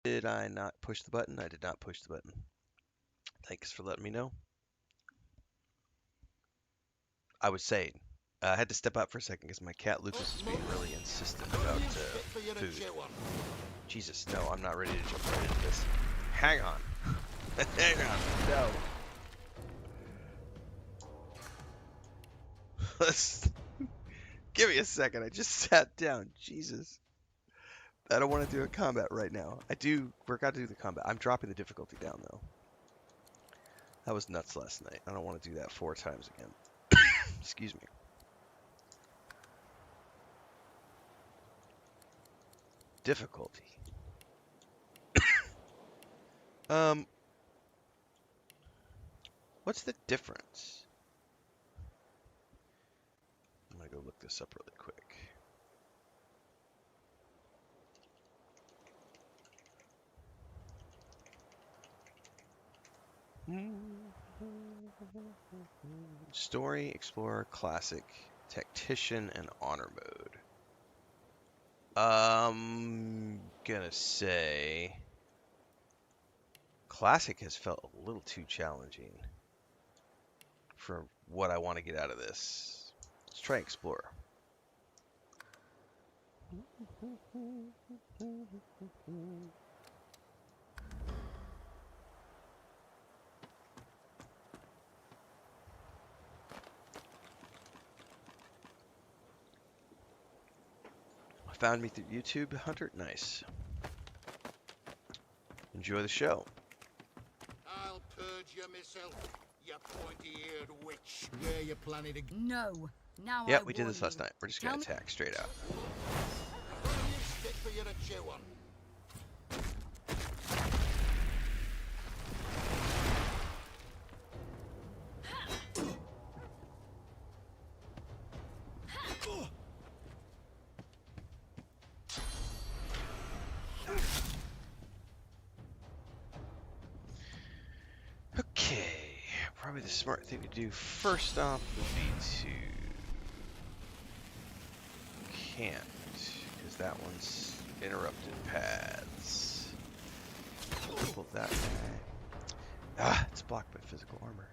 Did I not push the button? I did not push the button. Thanks for letting me know. I was saying, I had to step out for a second because my cat Lucas is being really insistent about food. Jesus, no, I'm not ready to jump right into this. Hang on. Hang on. No. Let's give me a second. I just sat down. Jesus. I don't want to do a combat right now. We're got to do the combat. I'm dropping the difficulty down though. That was nuts last night. I don't want to do that 4 times again. Excuse me. Difficulty. Um, what's the difference? I'm gonna go look this up really quick. Story, Explorer, Classic, Tactician, and Honor mode. Gonna say Classic has felt a little too challenging for what I want to get out of this. Let's try Explorer. Found me through YouTube, Hunter? Nice. Enjoy the show. I'll purge you myself, you pointy-eared witch. Where you planning to... No. Now Yeah, I we did this warn last you. night. We're just Tell gonna me- attack straight out. Got a new stick for you to chew on. Okay, probably the smart thing to do first off would be to can't, because that one's interrupted paths. Pull that back. Ah, it's blocked by physical armor.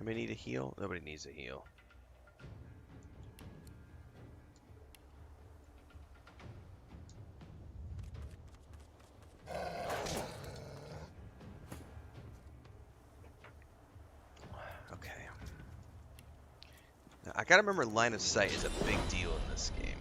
Anybody need a heal? Nobody needs a heal. Okay. Now, I gotta remember line of sight is a big deal in this game.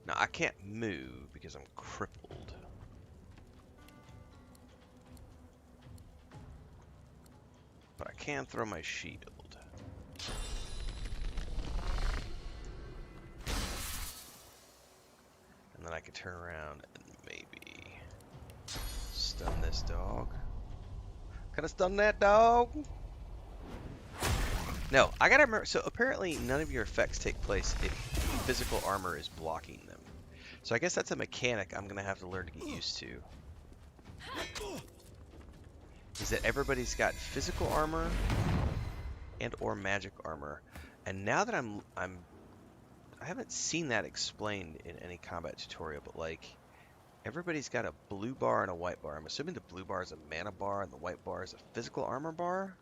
Now, I can't move because I'm crippled. But I can throw my shield. And then I can turn around and maybe stun this dog. Can I stun that dog? No, I gotta remember. So apparently none of your effects take place if physical armor is blocking them. So I guess that's a mechanic I'm gonna have to learn to get used to. Is that everybody's got physical armor and or magic armor. And now that I haven't seen that explained in any combat tutorial, but like everybody's got a blue bar and a white bar. I'm assuming the blue bar is a mana bar and the white bar is a physical armor bar.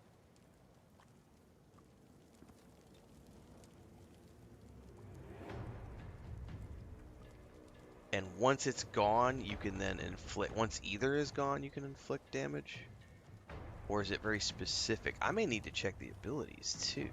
And once it's gone, you can then inflict... Once either is gone, you can inflict damage? Or is it very specific? I may need to check the abilities, too.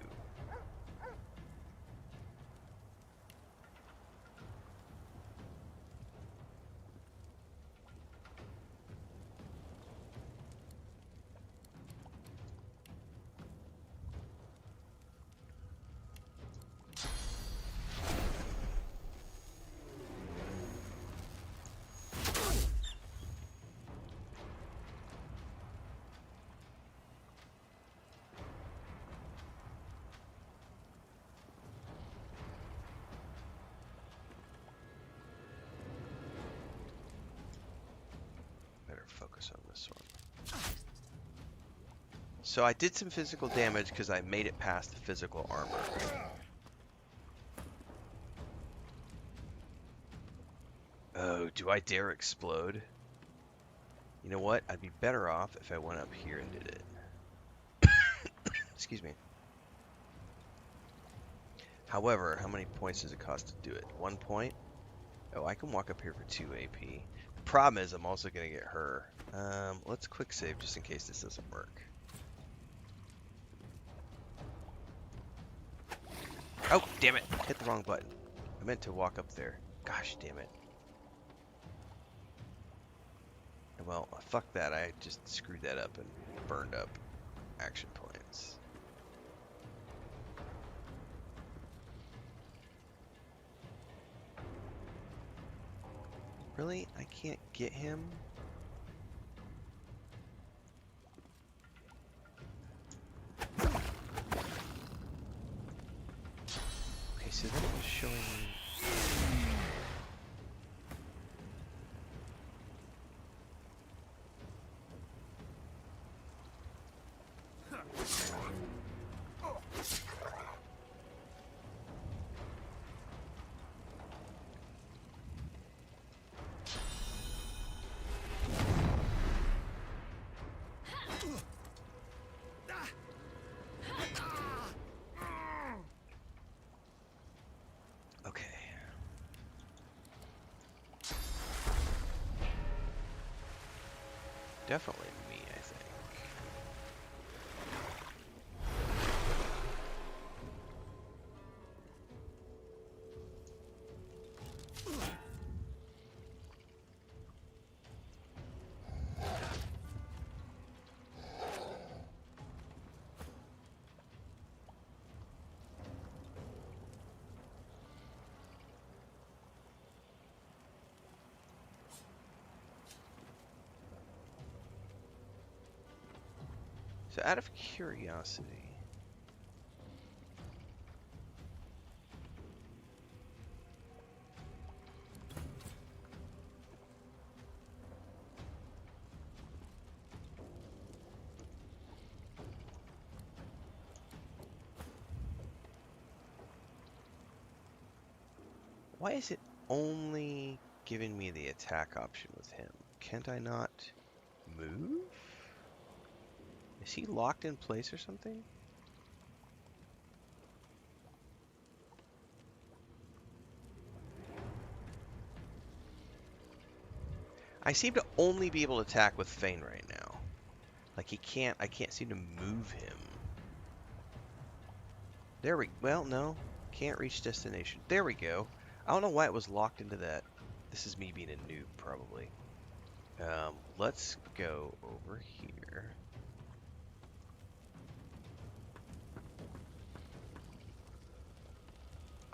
bonus on this one. So I did some physical damage because I made it past the physical armor. Oh, do I dare explode? You know what? I'd be better off if I went up here and did it. Excuse me. However, how many points does it cost to do it? 1 point? Oh, I can walk up here for 2 AP. The problem is I'm also going to get her. Let's quick save just in case this doesn't work. Oh, damn it. Hit the wrong button. I meant to walk up there. Gosh, damn it. Well, fuck that. I just screwed that up and burned up action points. Really? I can't get him? Okay, so then it was showing me... Okay. Definitely me, I think. So out of curiosity, why is it only giving me the attack option with him? Can't I not move? Is he locked in place or something? I seem to only be able to attack with Fane right now. Like I can't seem to move him. There we, well, no. Can't reach destination. There we go. I don't know why it was locked into that. This is me being a noob, probably. Let's go over here.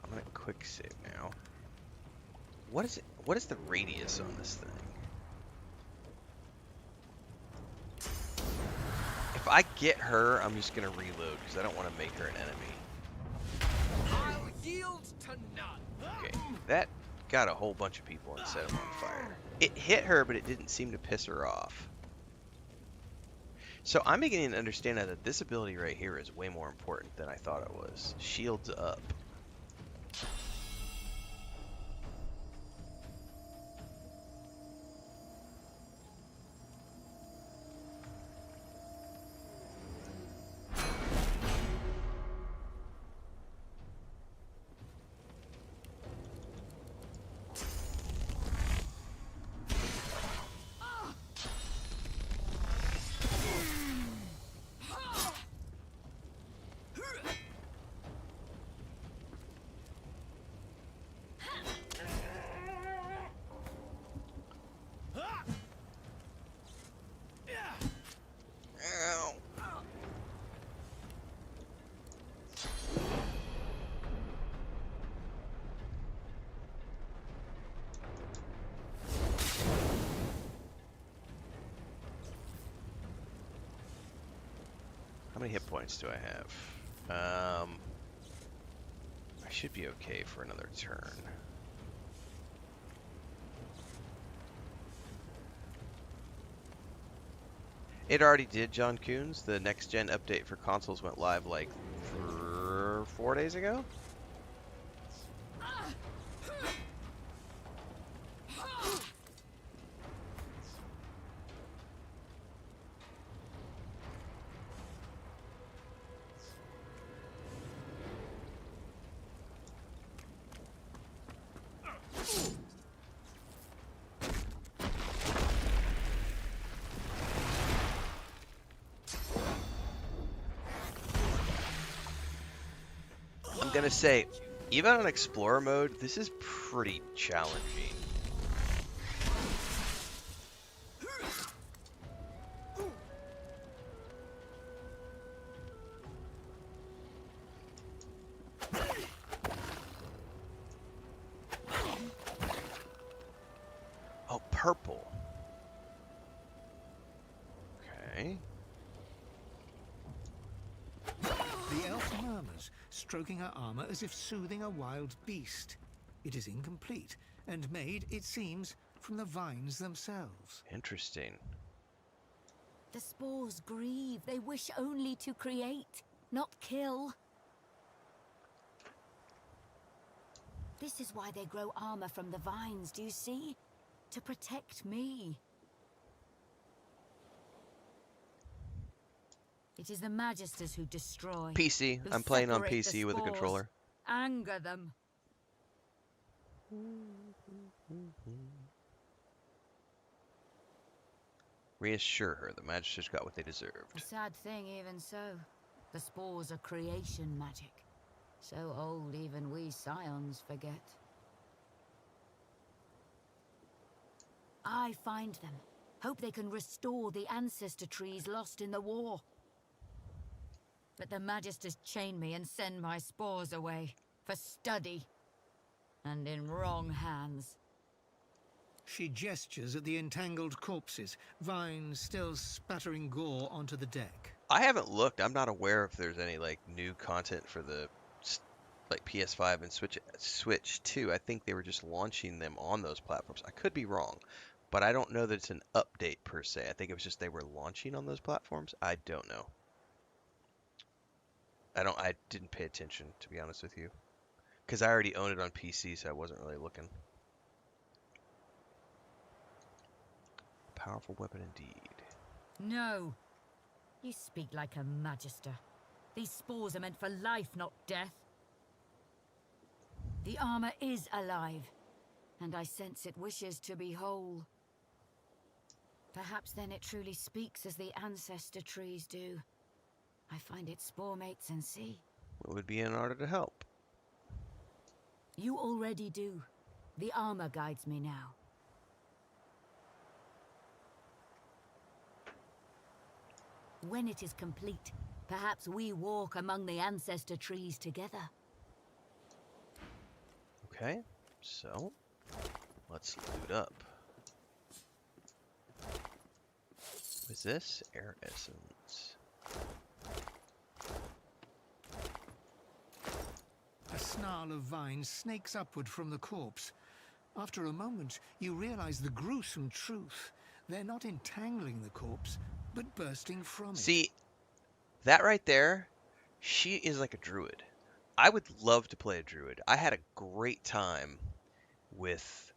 I'm gonna quick save now. What is it? What is the radius on this thing? If I get her, I'm just gonna reload because I don't want to make her an enemy. I'll yield to none. Okay, that got a whole bunch of people and set them on fire. It hit her, but it didn't seem to piss her off. So I'm beginning to understand now that this ability right here is way more important than I thought it was. Shields up. Ow. How many hit points do I have? I should be okay for another turn. It already did, John Coons. The next gen update for consoles went live like 4 days ago. I'm gonna say, even on Explorer mode, this is pretty challenging. Oh, purple. Okay. The elf murmurs, stroking her armor as if soothing a wild beast. It is incomplete, and made, it seems, from the vines themselves. Interesting. The spores grieve. They wish only to create, not kill. This is why they grow armor from the vines, do you see? To protect me. It is the Magisters who destroy. PC. who I'm playing on separate the PC with a spores, controller. Anger them. Reassure her the Magisters got what they deserved. A sad thing, even so. The spores are creation magic. So old even we scions forget. I find them. Hope they can restore the ancestor trees lost in the war. But the Magisters chain me and send my spores away. For study. And in wrong hands. She gestures at the entangled corpses, vines still spattering gore onto the deck. I haven't looked. I'm not aware if there's any like new content for the like PS5 and Switch 2. I think they were just launching them on those platforms. I could be wrong, but I don't know that it's an update per se. I think it was just they were launching on those platforms. I don't know. I didn't pay attention, to be honest with you, because I already own it on PC, so I wasn't really looking. Powerful weapon indeed. No. You speak like a Magister. These spores are meant for life, not death. The armor is alive, and I sense it wishes to be whole. Perhaps then it truly speaks as the ancestor trees do. I find its spore mates and see. What would be in order to help? You already do. The armor guides me now. When it is complete, perhaps we walk among the ancestor trees together. Okay, so let's loot up. What is this? Air essence. A snarl of vines snakes upward from the corpse. After a moment, you realize the gruesome truth. They're not entangling the corpse, but bursting from it. See, that right there, she is like a druid. I would love to play a druid. I had a great time with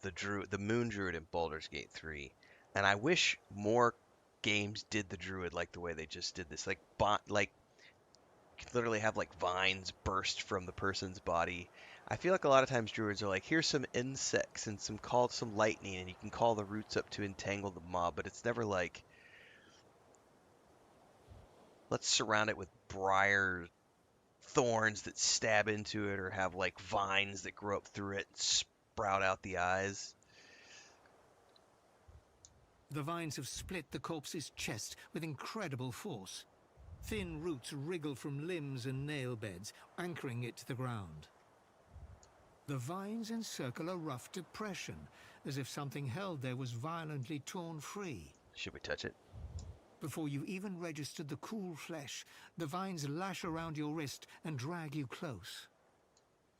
the moon druid in Baldur's Gate 3, and I wish more games did the druid like the way they just did this. Like you could literally have like vines burst from the person's body. I feel like a lot of times druids are like, here's some insects and some lightning, and you can call the roots up to entangle the mob, but it's never like, let's surround it with briar thorns that stab into it, or have like vines that grow up through it and sprout out the eyes. The vines have split the corpse's chest with incredible force. Thin roots wriggle from limbs and nail beds, anchoring it to the ground. The vines encircle a rough depression, as if something held there was violently torn free. Should we touch it? Before you even registered the cool flesh, the vines lash around your wrist and drag you close.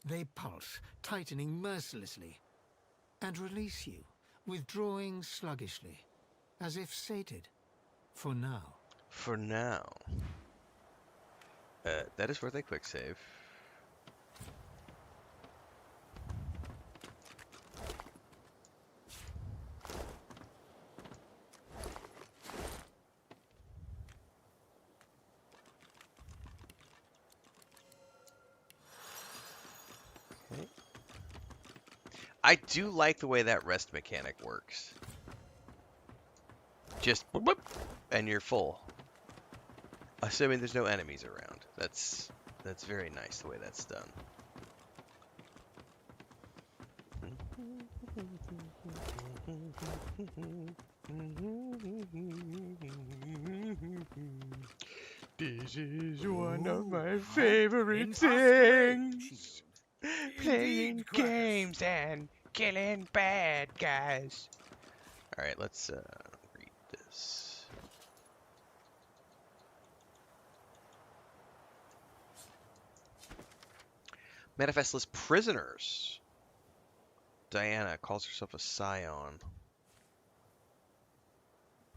They pulse, tightening mercilessly, and release you, withdrawing sluggishly. as if sated. For now. For now. That is worth a quick save. Okay. I do like the way that rest mechanic works. Just boop, boop, and you're full. Assuming there's no enemies around. That's very nice the way that's done. This is one of my favorite things. Playing games and killing bad guys. Alright, let's read this. Manifestless prisoners. Daeyena calls herself a scion.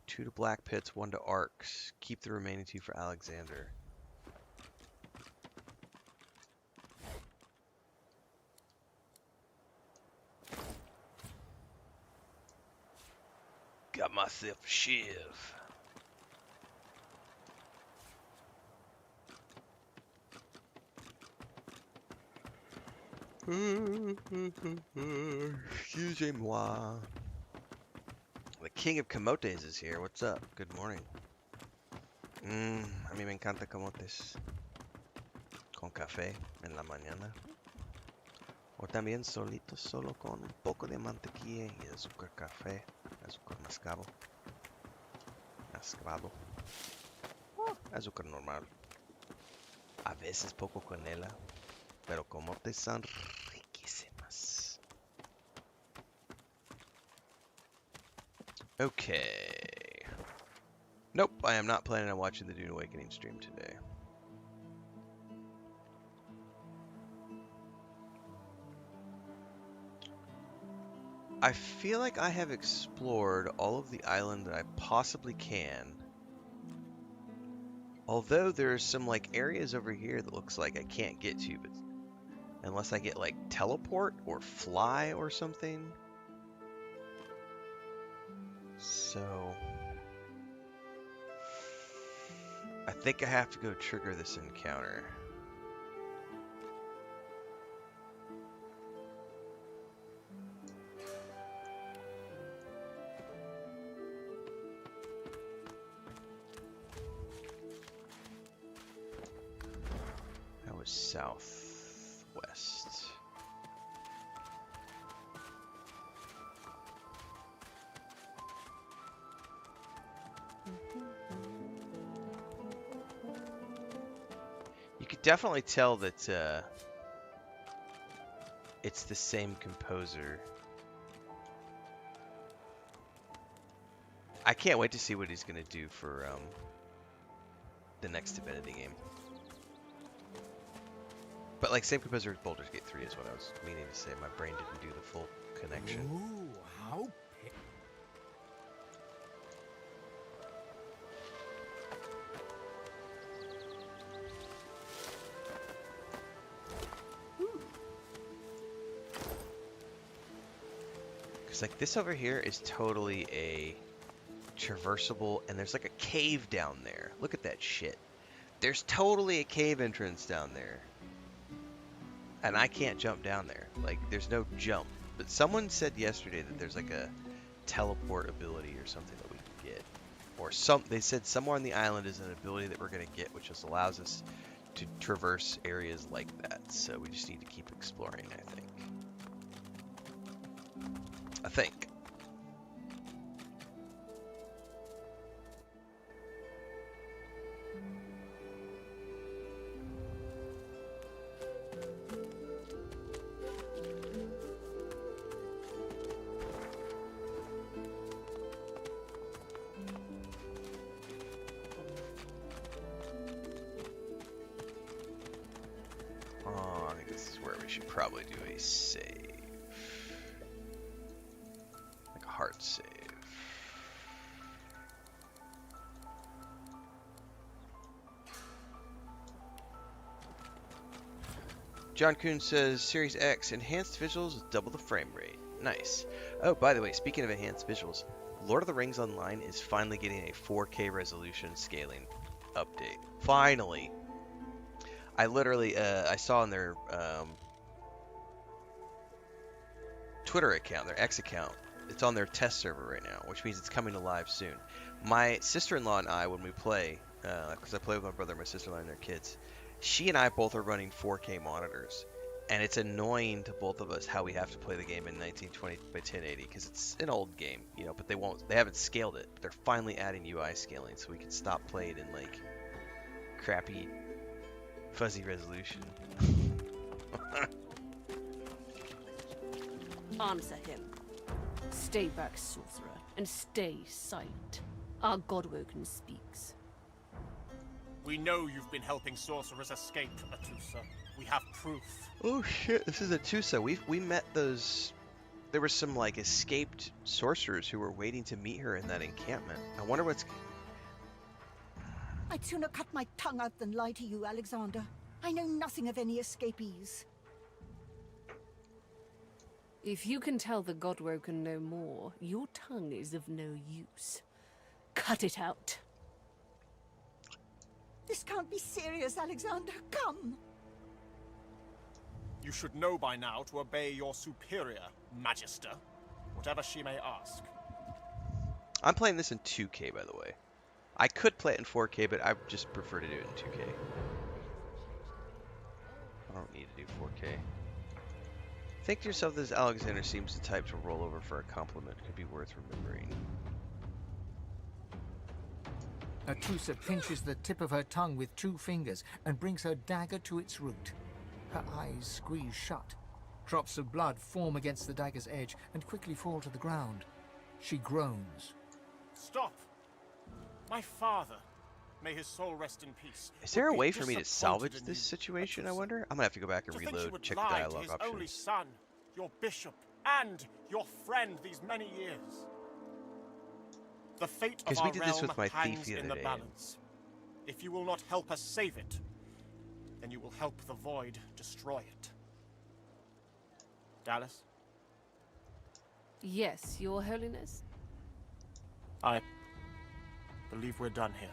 2 to Black Pits, 1 to Arcs. Keep the remaining 2 for Alexander. Got myself a shiv. Excusez-moi. The King of Camotes is here. What's up? Good morning. A mí me encanta camotes. Con café en la mañana. O también solitos, solo con un poco de mantequilla y azúcar café. Azúcar mascabo. Mascabo. Azúcar normal. A veces poco canela. Pero camotes son riquísimas. Okay. Nope, I am not planning on watching the Dune Awakening stream today. I feel like I have explored all of the island that I possibly can. Although there's some like areas over here that looks like I can't get to, but unless I get like teleport or fly or something. So I think I have to go trigger this encounter. That was southwest. You could definitely tell that it's the same composer. I can't wait to see what he's going to do for the next Divinity game. But like same composer as Baldur's Gate 3 is what I was meaning to say. My brain didn't do the full connection. Ooh, how Because like this over here is totally a traversable, and there's like a cave down there. Look at that shit. There's totally a cave entrance down there. And I can't jump down there. Like, there's no jump. But someone said yesterday that there's like a teleport ability or something that we can get. Or they said somewhere on the island is an ability that we're going to get, which just allows us to traverse areas like that. So we just need to keep exploring, I think. I think. I think this is where we should probably do a save. Like a hard save. John Kuhn says Series X enhanced visuals with double the frame rate. Nice. Oh, by the way, speaking of enhanced visuals, Lord of the Rings Online is finally getting a 4K resolution scaling update. Finally. I literally, I saw on their Twitter account, their X account, it's on their test server right now, which means it's coming to live soon. My sister-in-law and I, when we play, because I play with my brother and my sister-in-law and their kids, she and I both are running 4K monitors, and it's annoying to both of us how we have to play the game in 1920 by 1080 because it's an old game, you know. But they haven't scaled it. They're finally adding UI scaling, so we can stop playing in like crappy, fuzzy resolution. Answer him. Stay back, sorcerer, and stay silent. Our Godwoken speaks. We know you've been helping sorcerers escape, Atusa. We have proof. Oh shit, this is Atusa. We met those. There were some like escaped sorcerers who were waiting to meet her in that encampment. I wonder what's. I'd sooner cut my tongue out than lie to you, Alexander. I know nothing of any escapees. If you can tell the Godwoken no more, your tongue is of no use. Cut it out. This can't be serious, Alexander. Come. You should know by now to obey your superior, Magister, whatever she may ask. I'm playing this in 2K, by the way. I could play it in 4K, but I just prefer to do it in 2K. I don't need to do 4K. Think to yourself, this Alexander seems the type to roll over for a compliment. Could be worth remembering. Atusa pinches the tip of her tongue with 2 fingers and brings her dagger to its root. Her eyes squeeze shut. Drops of blood form against the dagger's edge and quickly fall to the ground. She groans. Stop! My father, may his soul rest in peace. Is there a would be way for me to salvage disappointed in this you, situation, I Atusa. wonder? I'm gonna have to go back and To think you reload, would check the lie to dialogue his options. only son, your bishop, and your friend these many years. The fate of 'Cause our we did this realm with my thief hangs the in other the day. balance. If you will not help us save it, then you will help the void destroy it. Dallas? Yes, Your Holiness? I believe we're done here.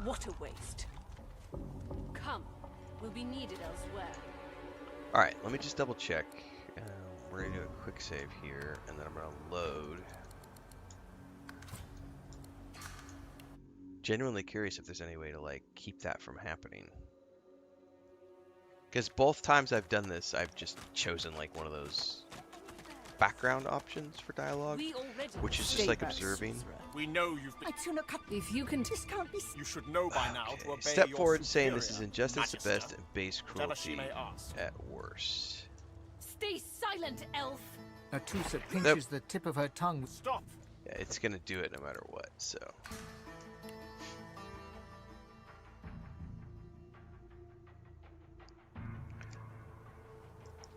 What a waste. Come, we'll be needed elsewhere. Alright, let me just double check. We're gonna do a quick save here, and then I'm gonna load. Genuinely curious if there's any way to like keep that from happening. Because both times I've done this, I've just chosen like one of those background options for dialogue, We already which is just stay like back, observing. sorcerer. We know you've been. I'd sooner cut. If you can This can't be. You should know by now to Okay. obey Step your forward saying this is superior, injustice at Magister, best and base whatever she cruelty may ask. at worst. Stay silent, elf! Atusa pinches the tip of her tongue with Stop! Yeah, it's gonna do it no matter what, so.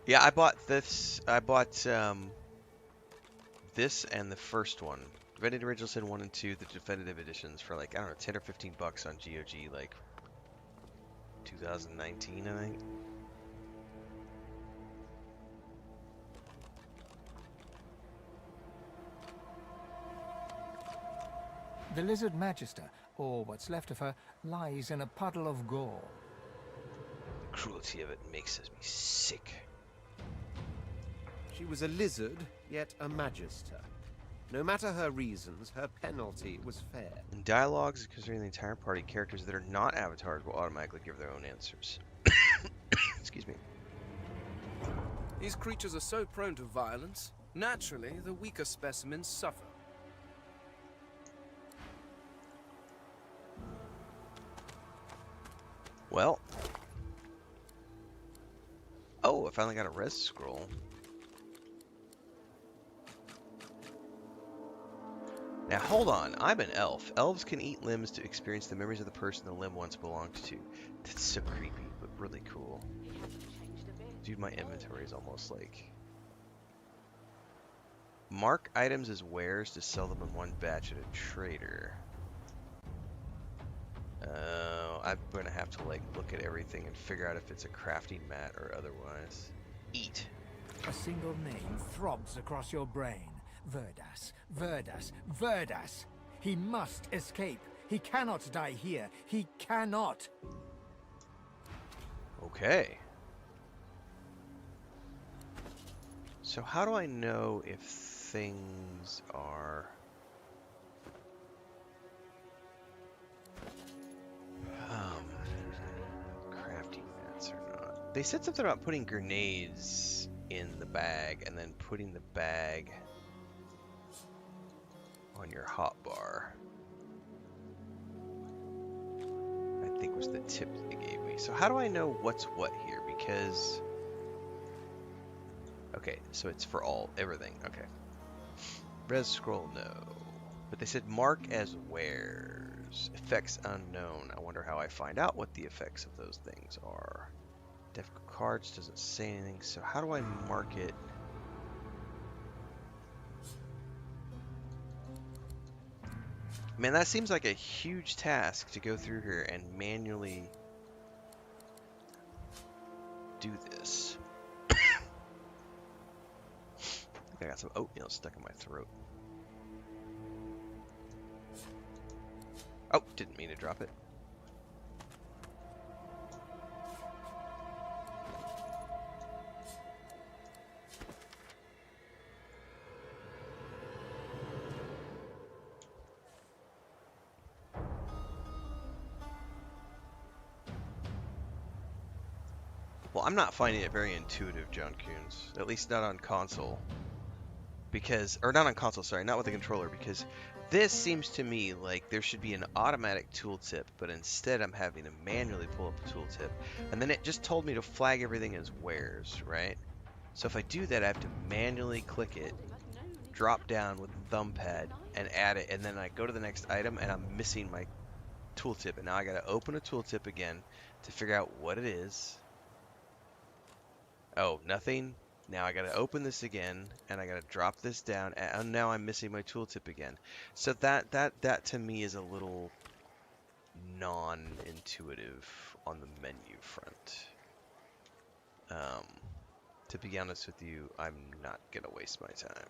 Yeah, I bought this. I bought this and the first one. Divinity Original Sin 1 and 2, the definitive editions for like, I don't know, 10 or 15 bucks on GOG, like 2019, I think. the lizard Magister, or what's left of her, lies in a puddle of gore. The cruelty of it makes me sick. She was a lizard, yet a magister. No matter her reasons, her penalty was fair. In dialogues, considering the entire party, characters that are not avatars will automatically give their own answers. Excuse me. These creatures are so prone to violence. Naturally, the weaker specimens suffer. Well. Oh, I finally got a res scroll. Now hold on, I'm an elf. Elves can eat limbs to experience the memories of the person the limb once belonged to. That's so creepy, but really cool. Dude, my inventory is almost like... Mark items as wares to sell them in one batch at a trader. I'm gonna have to like look at everything and figure out if it's a crafting mat or otherwise. Eat. A single name throbs across your brain. Verdas, Verdas, Verdas. He must escape. He cannot die here. He cannot. Okay. So how do I know if things are... crafting mats or not? They said something about putting grenades in the bag and then putting the bag on your hotbar. I think was the tip they gave me. So how do I know what's what here? Because... Okay, so it's for everything. Okay. Res scroll, no. But they said mark as wares. Effects unknown. I wonder how I find out what the effects of those things are. Difficult cards doesn't say anything, so how do I mark it? Man, that seems like a huge task to go through here and manually do this. I got some oatmeal stuck in my throat. Oh, didn't mean to drop it. Well, I'm not finding it very intuitive, John Coons. At least not on console. Because, or not on console, sorry, not with the controller, because this seems to me like there should be an automatic tooltip, but instead I'm having to manually pull up the tooltip. And then it just told me to flag everything as wares, right? So if I do that, I have to manually click it, drop down with the thumb pad, and add it, and then I go to the next item, and I'm missing my tooltip. And now I gotta open a tooltip again to figure out what it is. Oh, nothing? Now I gotta open this again, and I gotta drop this down, and now I'm missing my tooltip again. So that to me is a little non-intuitive on the menu front. To be honest with you, I'm not gonna waste my time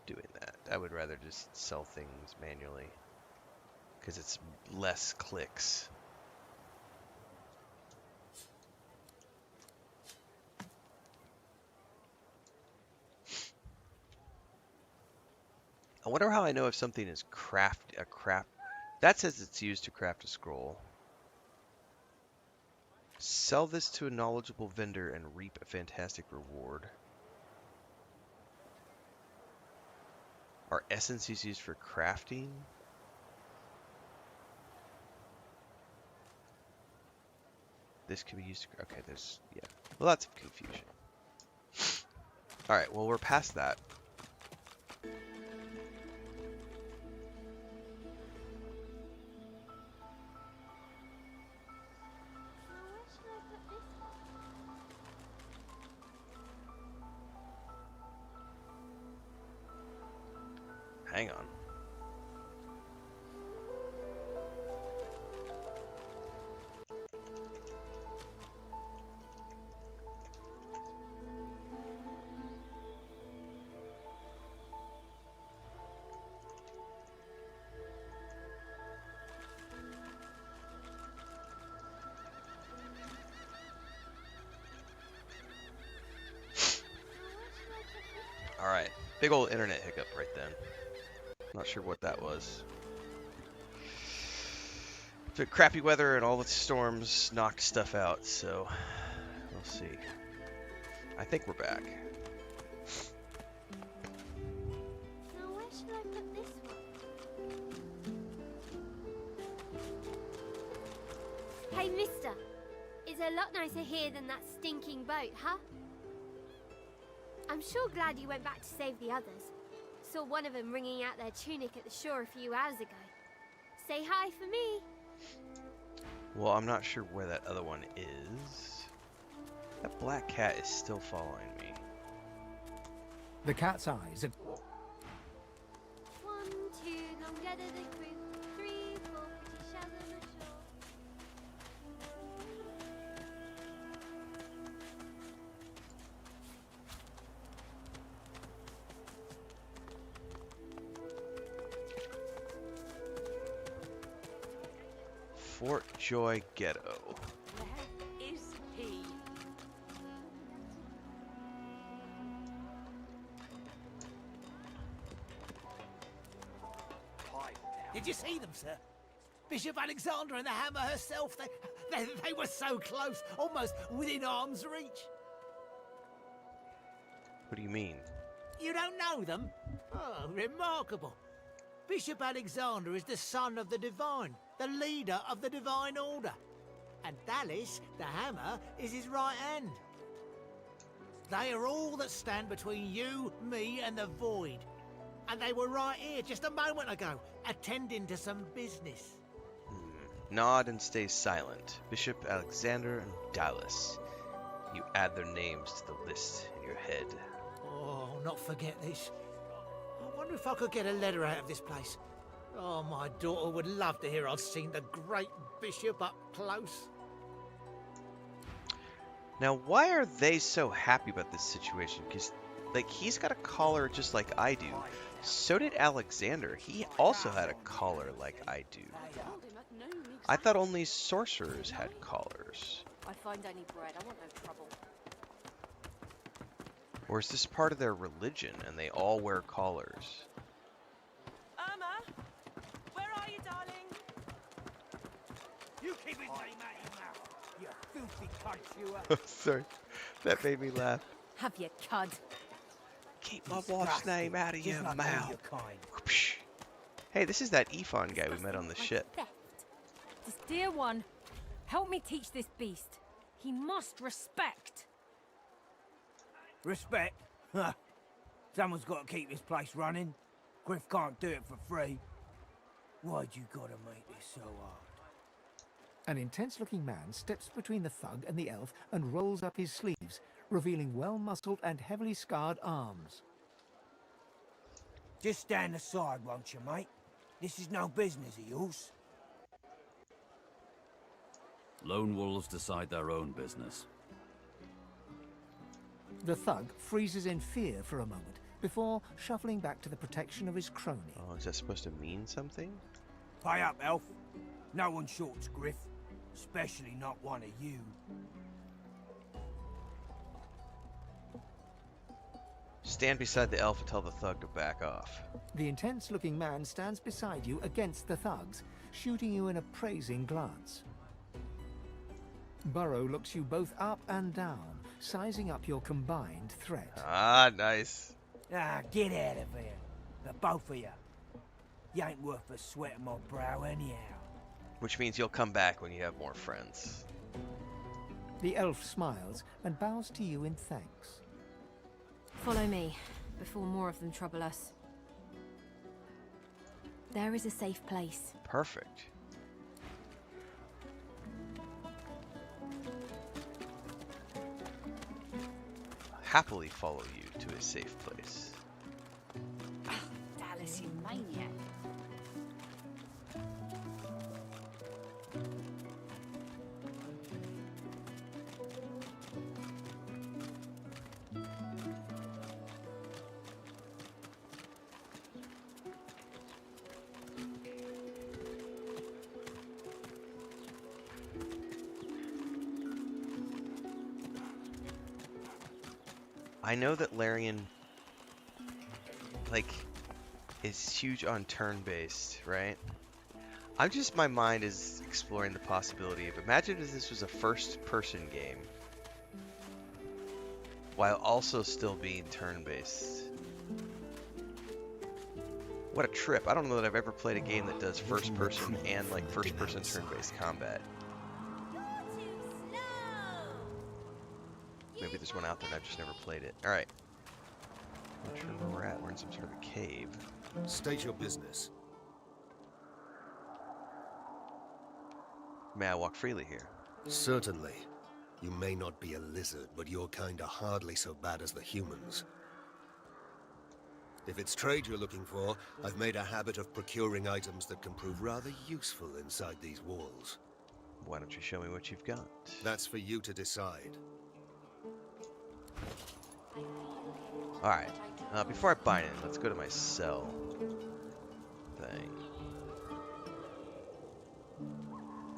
doing that. I would rather just sell things manually, because it's less clicks. I wonder how I know if something is that says it's used to craft a scroll. Sell this to a knowledgeable vendor and reap a fantastic reward. Are essences used for crafting? This could be used to... Okay, there's... Yeah. Well, that's confusion. Alright, well, we're past that. Hang on. Alright, big old internet hiccup right then. Not sure what that was. The crappy weather and all the storms knocked stuff out, so we'll see. I think we're back. Now where should I put this one? Hey, mister. It's a lot nicer here than that stinking boat, huh? I'm sure glad you went back to save the others. Saw one of them wringing out their tunic at the shore a few hours ago. Say hi for me. Well, I'm not sure where that other one is. That black cat is still following me. The cat's eyes are... 1, 2, come gather the crew. 3, 4, pretty shells on the shore. Fort Joy Ghetto. Where is he? Did you see them, sir? Bishop Alexander and the Hammer herself, they were so close, almost within arm's reach. What do you mean? You don't know them? Oh, remarkable. Bishop Alexander is the son of the Divine, the leader of the Divine Order. And Dallas, the Hammer, is his right hand. They are all that stand between you, me, and the Void. And they were right here just a moment ago, attending to some business. Nod and stay silent. Bishop Alexander and Dallas. You add their names to the list in your head. Oh, I'll not forget this. I wonder if I could get a letter out of this place. Oh, my daughter would love to hear I've seen the great bishop up close. Now, why are they so happy about this situation? Because, like, he's got a collar just like I do. So did Alexander. He also had a collar like I do. I thought only sorcerers had collars. I find only bread. I want no trouble. Or is this part of their religion and they all wear collars? Irma, where are you, darling? You keep his name out of your mouth, you filthy cunt, you Sorry, that made me laugh. Have your cud. Keep my wife's name out of your mouth. Whoopsh. Hey, this is that Ephon guy we met on the ship. This dear one, help me teach this beast. He must respect. Respect? Huh. Someone's got to keep this place running. Griff can't do it for free. Why'd you gotta make this so hard? An intense-looking man steps between the thug and the elf and rolls up his sleeves, revealing well-muscled and heavily scarred arms. Just stand aside, won't you, mate? This is no business of yours. Lone wolves decide their own business. The thug freezes in fear for a moment before shuffling back to the protection of his crony. Oh, is that supposed to mean something? Pay up, elf. No one shorts Griff, especially not one of you. Stand beside the elf and tell the thug to back off. The intense-looking man stands beside you against the thugs, shooting you an appraising glance. Burrow looks you both up and down, sizing up your combined threat. Ah, nice. Ah, get out of here. The both of you. You ain't worth the sweat of my brow anyhow. Which means you'll come back when you have more friends. The elf smiles and bows to you in thanks. Follow me, before more of them trouble us. There is a safe place. Perfect. I'll happily follow you to a safe place. Dallas, you maniac. I know that Larian, like, is huge on turn-based, right? My mind is exploring the possibility of, imagine if this was a first-person game, while also still being turn-based. What a trip. I don't know that I've ever played a game that does first-person and, like, first-person turn-based combat. Maybe there's one out there and I've just never played it. Alright. I'm not sure where we're at. We're in some sort of a cave. State your business. May I walk freely here? Certainly. You may not be a lizard, but your kind are hardly so bad as the humans. If it's trade you're looking for, I've made a habit of procuring items that can prove rather useful inside these walls. Why don't you show me what you've got? That's for you to decide. Alright, before I buy it, let's go to my sell thing.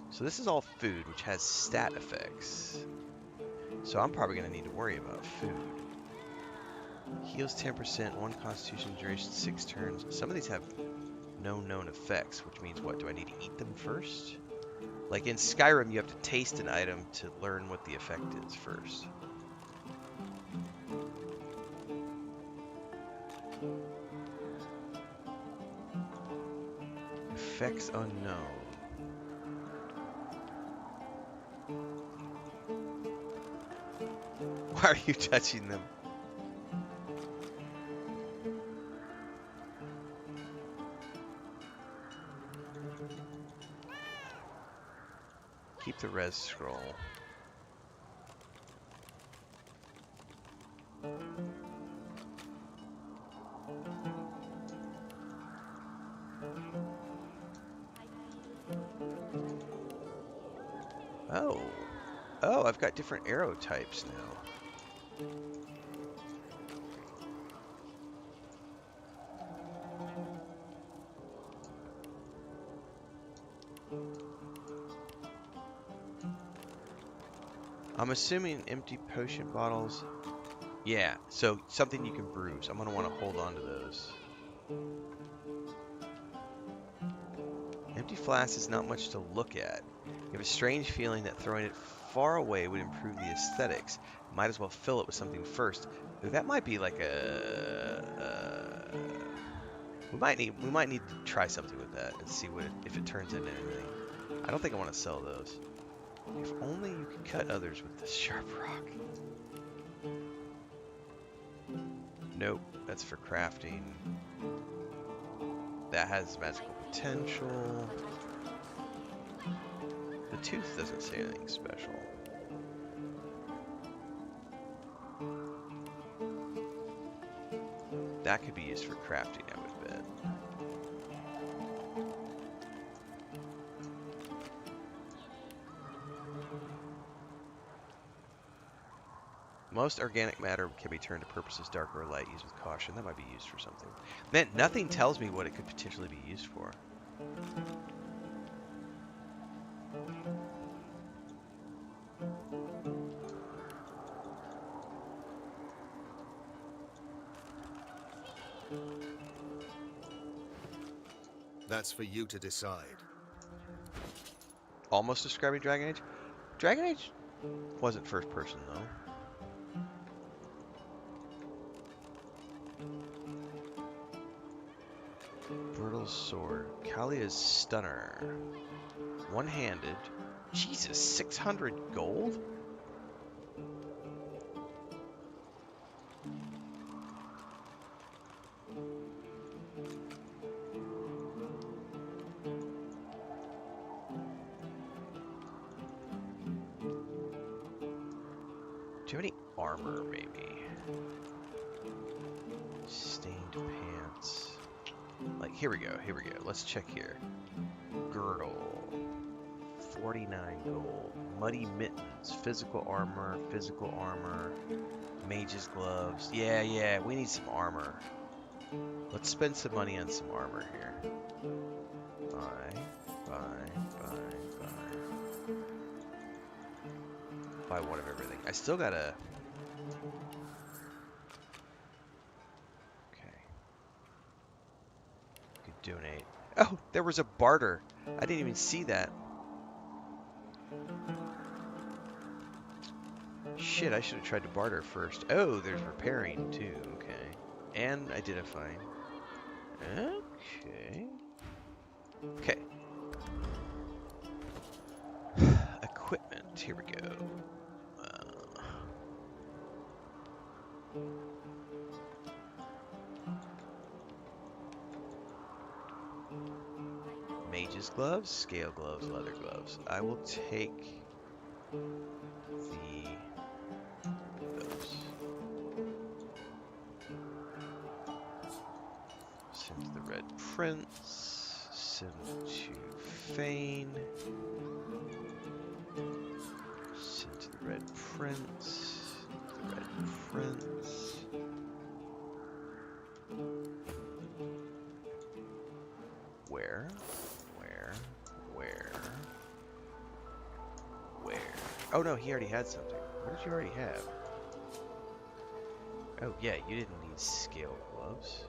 So this is all food, which has stat effects. So I'm probably going to need to worry about food. Heals 10%, 1 constitution duration, 6 turns. Some of these have no known effects, which means what? Do I need to eat them first? Like in Skyrim, you have to taste an item to learn what the effect is first. Effects unknown. Why are you touching them? Keep the res scroll. Oh. Oh, I've got different arrow types now. I'm assuming empty potion bottles. Yeah, so something you can bruise. I'm going to want to hold on to those. Empty flask is not much to look at. You have a strange feeling that throwing it far away would improve the aesthetics. Might as well fill it with something first. Ooh, that might be like a... we might need to try something with that and see what if it turns into anything. I don't think I want to sell those. If only you could cut others with this sharp rock. Nope, that's for crafting. That has magical potential. The tooth doesn't say anything special. That could be used for crafting, I would bet. Most organic matter can be turned to purposes dark or light, used with caution. That might be used for something. Man, nothing tells me what it could potentially be used for. That's for you to decide. Almost describing Dragon Age? Dragon Age wasn't first person, though. Brutal sword. Kalia's stunner. One-handed. Jesus, 600 gold? Do you have any armor, maybe? Stained pants. Like, here we go, here we go. Let's check here. Girdle. 49 gold. Muddy mittens. Physical armor. Mage's gloves. Yeah, we need some armor. Let's spend some money on some armor here. Buy. Buy one of everything. I still gotta... Okay. Could donate. Oh, there was a barter. I didn't even see that. Shit, I should have tried to barter first. Oh, there's repairing too. Okay. And identifying. Okay. Equipment. Here we go. Mage's gloves, scale gloves, leather gloves. I will take those. Prince. Send to Fane. Send to the Red Prince. The Red Prince. Where? Oh no, he already had something. What did you already have? Oh yeah, you didn't need scale gloves.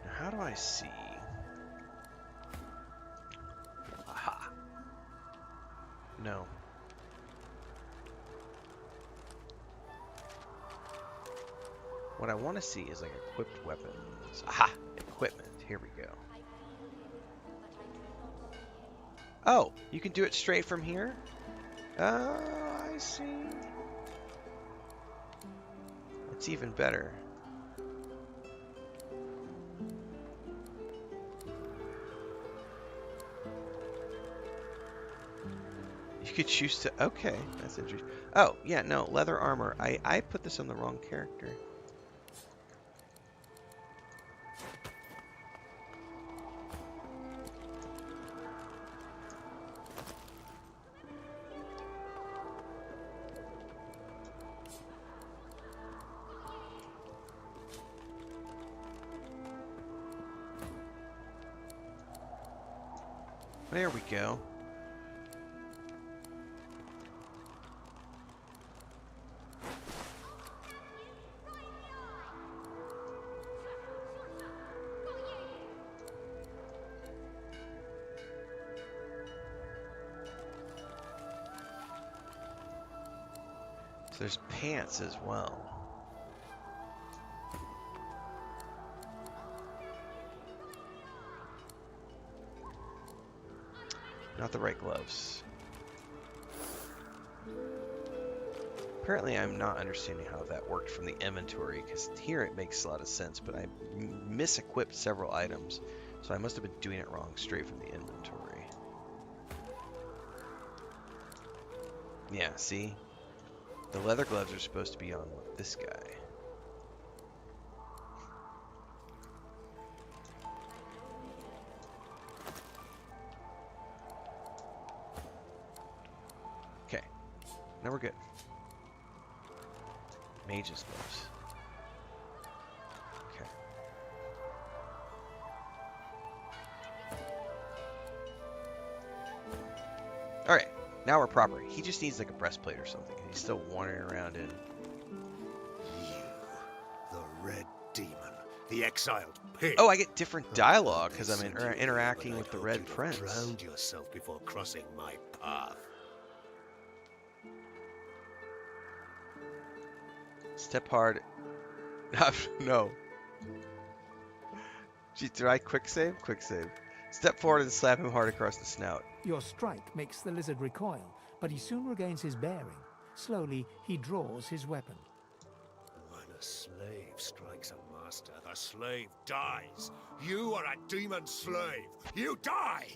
Now how do I see? Aha. No. What I want to see is like equipped weapons. Aha! Equipment. Here we go. Oh, you can do it straight from here? Oh, I see. That's even better. You could choose to... Okay, that's interesting. Oh, yeah, no, leather armor. I put this on the wrong character. There we go. So there's pants as well. Not the right gloves. Apparently I'm not understanding how that worked from the inventory, because here it makes a lot of sense, but I mis-equipped several items, so I must have been doing it wrong straight from the inventory. Yeah, see? The leather gloves are supposed to be on this guy. Okay, now we're good. Mage's gloves. Okay. Alright, now we're proper. He just needs like a breastplate or something. He's still wandering around in... You, the Red Demon, the exiled pig. Oh, I get different dialogue because I'm interacting with the Red You'd have Prince. drowned yourself before crossing my path. Step hard. No. Gee, did I quick save? Quick save. Step forward and slap him hard across the snout. Your strike makes the lizard recoil, but he soon regains his bearing. Slowly, he draws his weapon. When a slave strikes a master, the slave dies. You are a demon slave. You die!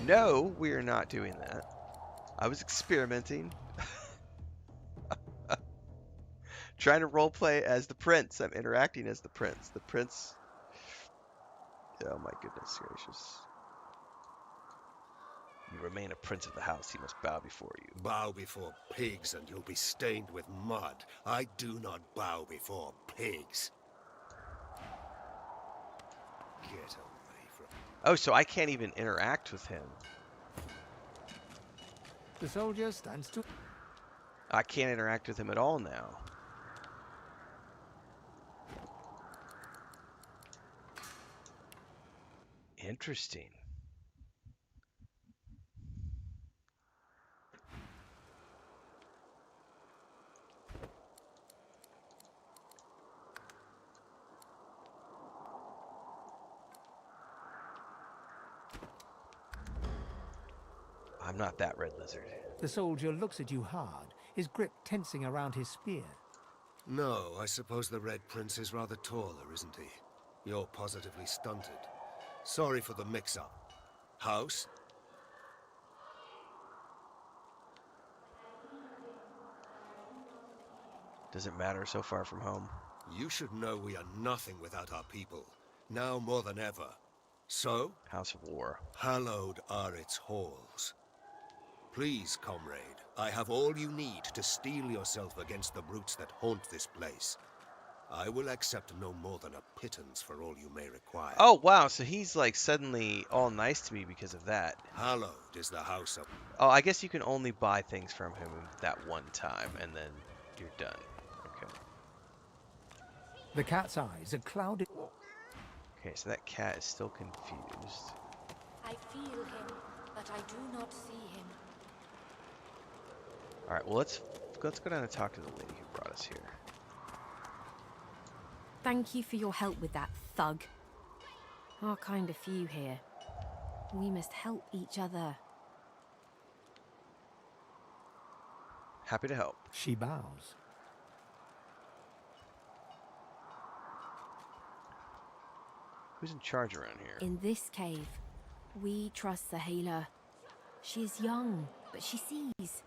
No, we are not doing that. I was experimenting. Trying to roleplay as the prince. I'm interacting as the prince. The prince... Oh my goodness gracious. You remain a prince of the house. He must bow before you. Bow before pigs and you'll be stained with mud. I do not bow before pigs. Get away from... Oh, so I can't even interact with him. The soldier stands to... I can't interact with him at all now. Interesting. I'm not that red lizard. The soldier looks at you hard, his grip tensing around his spear. No, I suppose the Red Prince is rather taller, isn't he? You're positively stunted. Sorry for the mix-up. House? Does it matter so far from home? You should know we are nothing without our people, now more than ever. So, House of War. hallowed are its halls. Please, comrade, I have all you need to steel yourself against the brutes that haunt this place. I will accept no more than a pittance for all you may require. Oh, wow, so he's like suddenly all nice to me because of that. Hallowed is the house of... Oh, I guess you can only buy things from him that one time, and then you're done. Okay. The cat's eyes are clouded. Okay, so that cat is still confused. I feel him, but I do not see him. All right, well let's go down and talk to the lady who brought us here. Thank you for your help with that thug. Our kind of few here. We must help each other. Happy to help. She bows. Who's in charge around here? In this cave, we trust the healer. She is young, but she sees.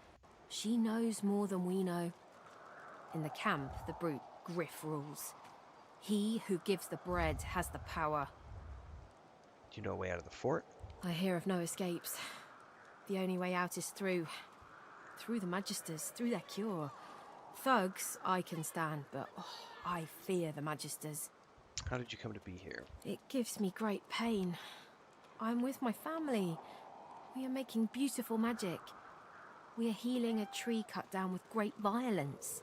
She knows more than we know. In the camp, the brute Griff rules. He who gives the bread has the power. Do you know a way out of the fort? I hear of no escapes. The only way out is through the Magisters, through their cure. Thugs I can stand, but I fear the Magisters. How did you come to be here? It gives me great pain. I'm with my family. We are making beautiful magic. We are healing a tree cut down with great violence.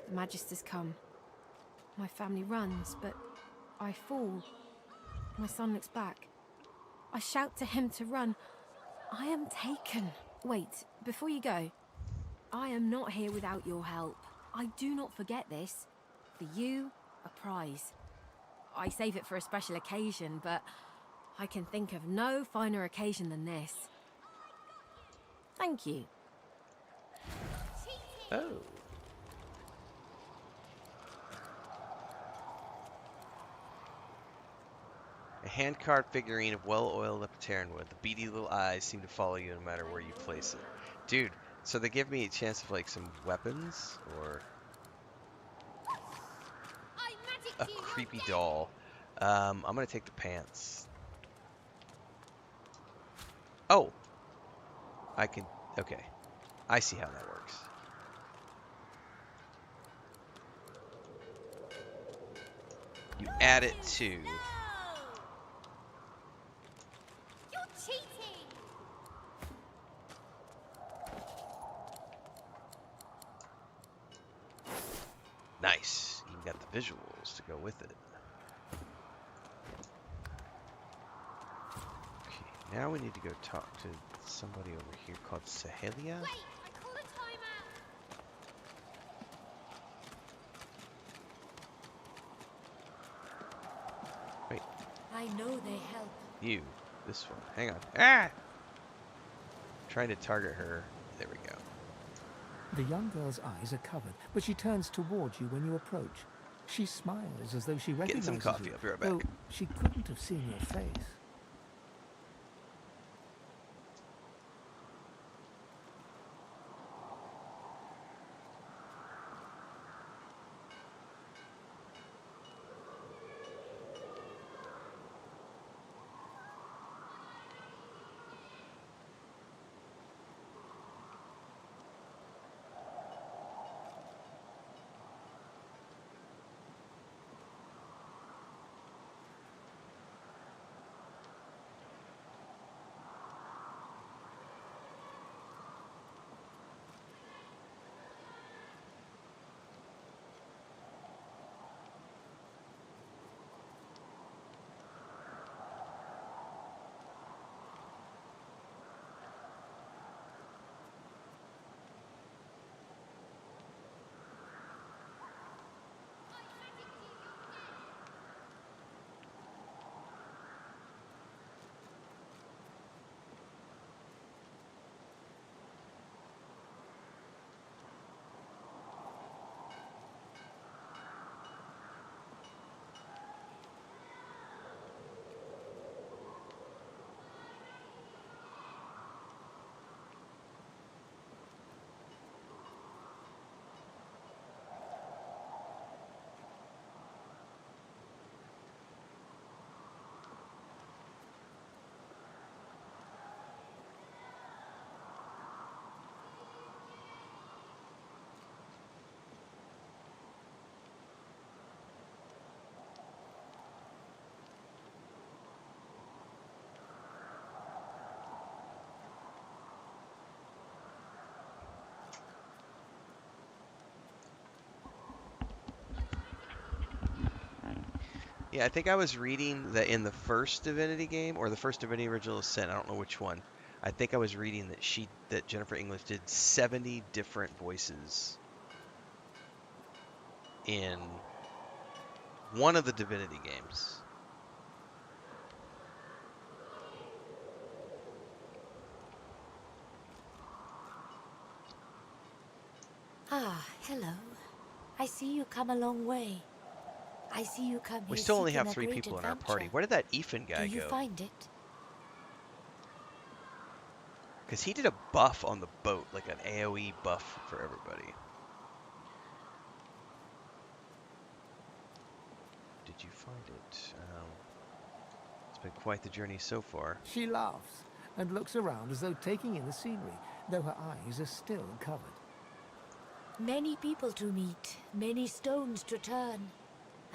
The Magisters come. My family runs, but I fall. My son looks back. I shout to him to run. I am taken. Wait, before you go. I am not here without your help. I do not forget this. For you, a prize. I save it for a special occasion, but I can think of no finer occasion than this. Thank you. Oh. A hand-carved figurine of well-oiled Epiteran wood. The beady little eyes seem to follow you no matter where you place it. Dude, so they give me a chance of like some weapons or a creepy doll. I'm gonna take the pants. Oh, I can. Okay, I see how that works. You add it to. You're cheating! Nice. You got the visuals to go with it. Okay, now we need to go talk to somebody over here called Sahelia. Wait, I call a timeout! Wait, I know they help. you. This one. Hang on. Ah! Trying to target her. There we go. The young girl's eyes are covered, but she turns towards you when you approach. She smiles as though she Getting recognizes some coffee. you, I'll be right back. though she couldn't have seen your face. Yeah, I think I was reading that in the first Divinity game, or the first Divinity Original Sin, I don't know which one. I think I was reading that Jennifer English did 70 different voices in one of the Divinity games. Ah, hello. I see you come a long way. I see you come We here still only seeking have a 3 great people in our adventure. party. Where did that Ethan guy Do you go? find it? Because he did a buff on the boat, like an AoE buff for everybody. Did you find it? It's been quite the journey so far. She laughs and looks around as though taking in the scenery, though her eyes are still covered. Many people to meet, many stones to turn.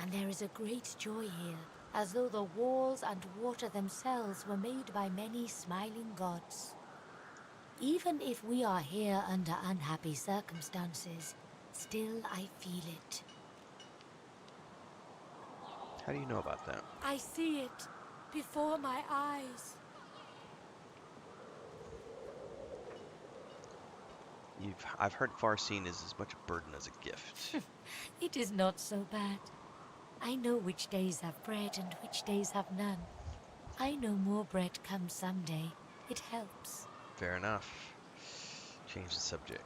And there is a great joy here, as though the walls and water themselves were made by many smiling gods. Even if we are here under unhappy circumstances, still I feel it. How do you know about that? I see it before my eyes. I've heard Farseeing is as much a burden as a gift. It is not so bad. I know which days have bread and which days have none. I know more bread comes someday. It helps. Fair enough. Change the subject.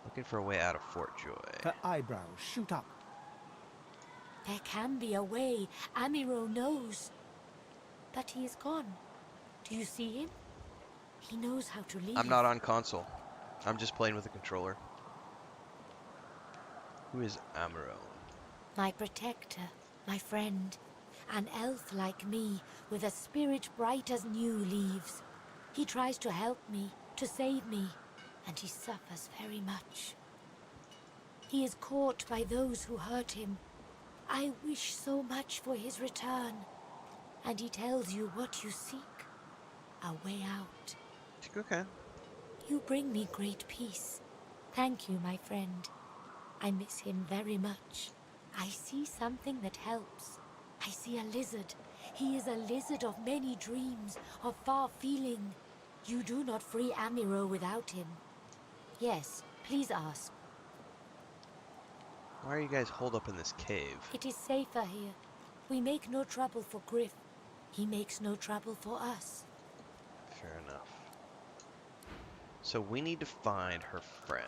Looking for a way out of Fort Joy. Her eyebrows shoot up. There can be a way. Amiro knows. But he is gone. Do you see him? He knows how to leave. I'm not on console. I'm just playing with the controller. Who is Amaro? My protector, my friend. An elf like me, with a spirit bright as new leaves. He tries to help me, to save me, and he suffers very much. He is caught by those who hurt him. I wish so much for his return. And he tells you what you seek. A way out. Okay. You bring me great peace. Thank you, my friend. I miss him very much. I see something that helps. I see a lizard. He is a lizard of many dreams, of far feeling. You do not free Amiro without him. Yes, please ask. Why are you guys holed up in this cave? It is safer here. We make no trouble for Griff. He makes no trouble for us. Fair enough. So we need to find her friend.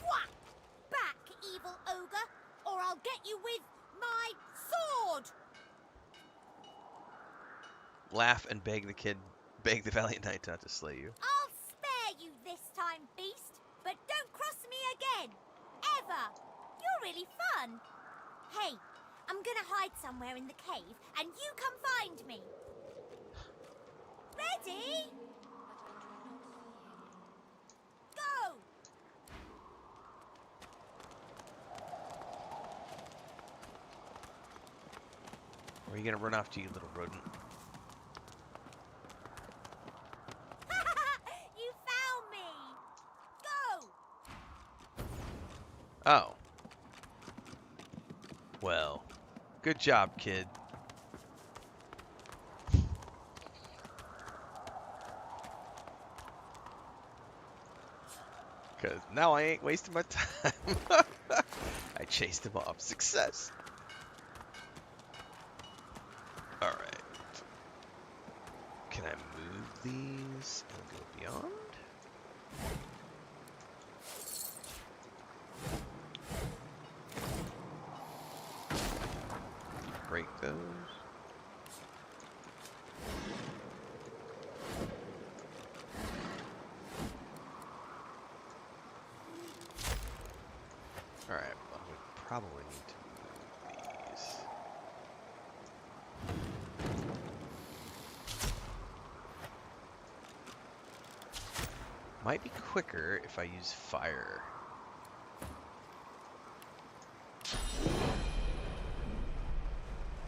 Whack! Back, evil ogre, or I'll get you with my sword! Laugh and beg the valiant knight not to slay you. I'll spare you this time, beast, but don't cross me again. Ever. You're really fun. Hey, I'm gonna hide somewhere in the cave, and you come find me. Ready? Go! Where are you gonna run off to, you little rodent? You found me! Go! Oh. Well, good job, kid. Because now I ain't wasting my time. I chased him off. Success. Alright. Can I move these and go beyond? Break those. Alright, well, we probably need to move these. Might be quicker if I use fire.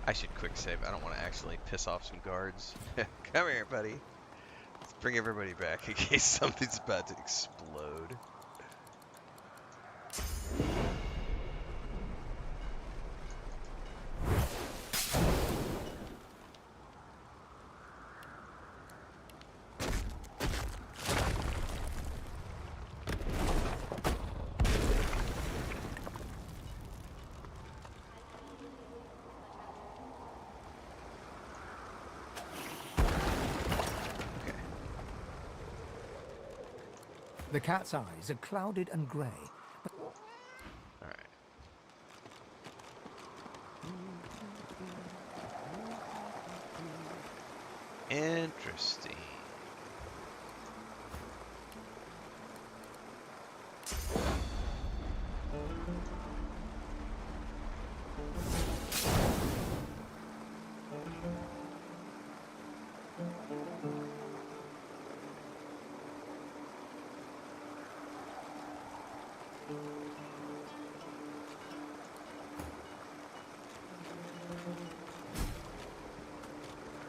I should quick save. I don't want to actually piss off some guards. Come here, buddy. Let's bring everybody back in case something's about to explode. The cat's eyes are clouded and grey. Alright. Interesting.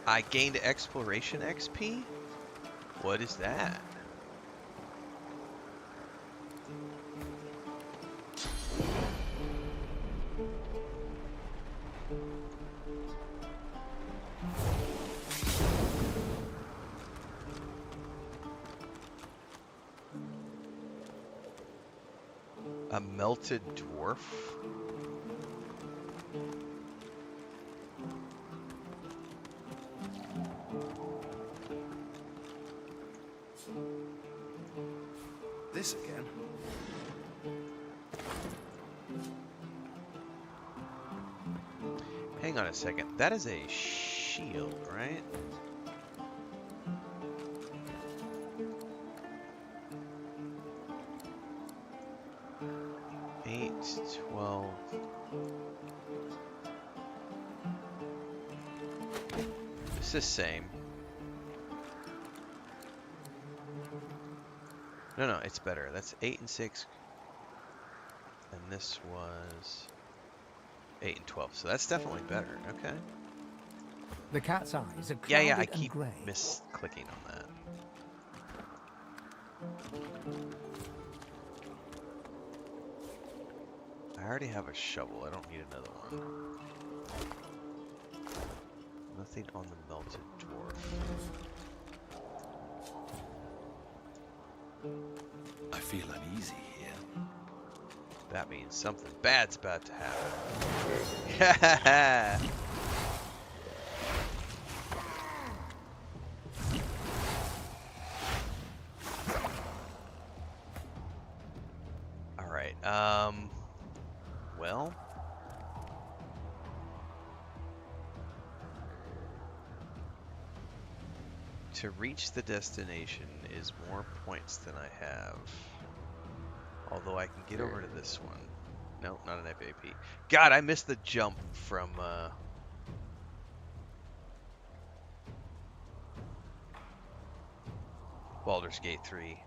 I gained exploration XP? What is that? A melted dwarf? This again. Hang on a second. That is a shield, right? Eight, 12. It's the same. No, it's better. That's 8 and 6. And this was 8 and 12. So that's definitely better. Okay. The cat's eyes are clouded Yeah, I and keep grey. misclicking on that. I already have a shovel. I don't need another one. Nothing on the melted dwarf. I feel uneasy here. That means something bad's about to happen. Alright, well. To reach the destination is more points than I have. Although I can get over to this one. No, not an FAP. God, I missed the jump from, Baldur's Gate 3.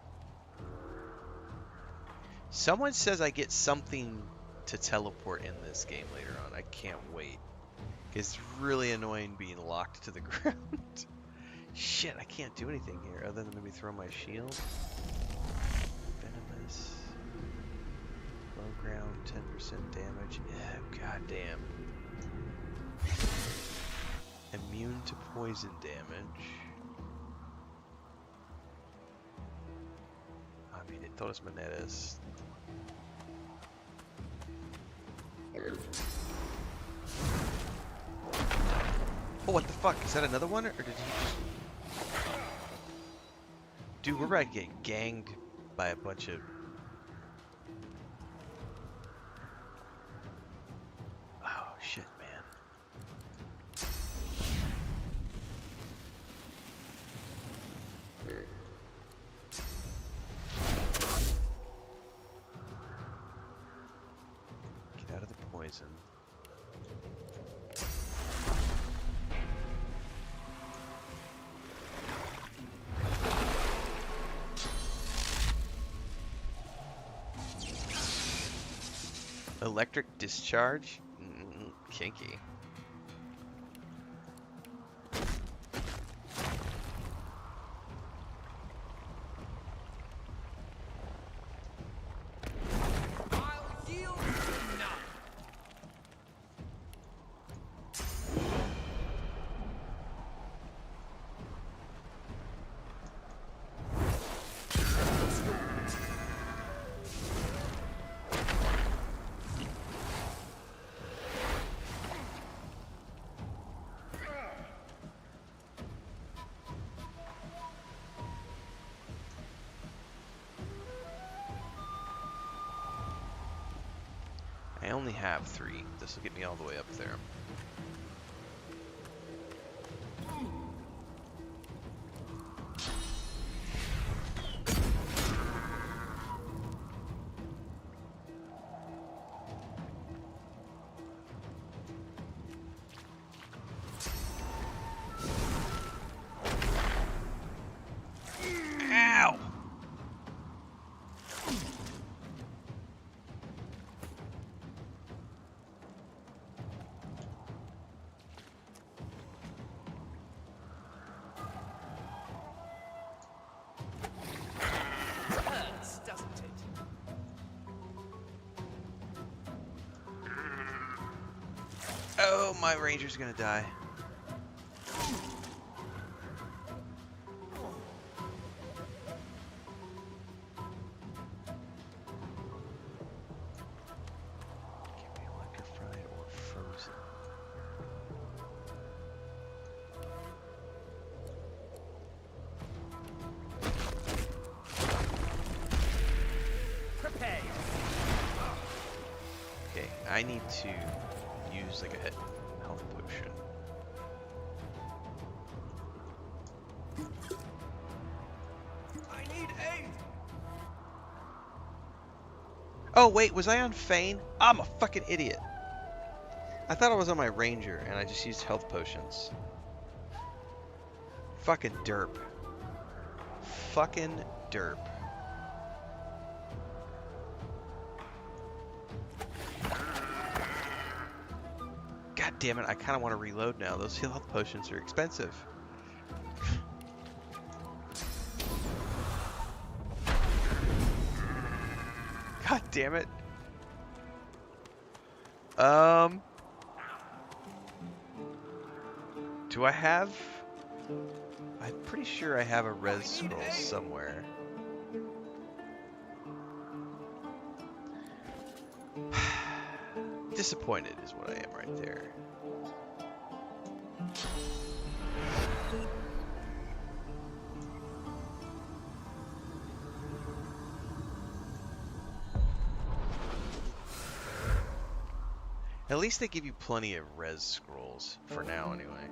Someone says I get something to teleport in this game later on. I can't wait. It's really annoying being locked to the ground. Shit, I can't do anything here other than maybe throw my shield. Venomous. Low ground, 10% damage. Yeah, goddamn. Immune to poison damage. I mean, todas maneras. Oh, what the fuck? Is that another one? Or did he just... Dude, we're about to get ganged by a bunch of... Oh, shit, man. Get out of the poison. Electric discharge? Kinky. I only have 3. This will get me all the way up there. Ow! Hurts, doesn't it? Oh, my ranger's gonna die. Can't be electrified or frozen. Prepare Okay, I need to use like a health potion. I need aid. Oh wait, was I on Feign? I'm a fucking idiot. I thought I was on my ranger and I just used health potions. Fucking derp. Fucking derp. God damn it, I kind of want to reload now. Those health potions are expensive. God damn it. Do I have... I'm pretty sure I have a res scroll somewhere. Disappointed is what I am right there. At least they give you plenty of res scrolls, for now anyway.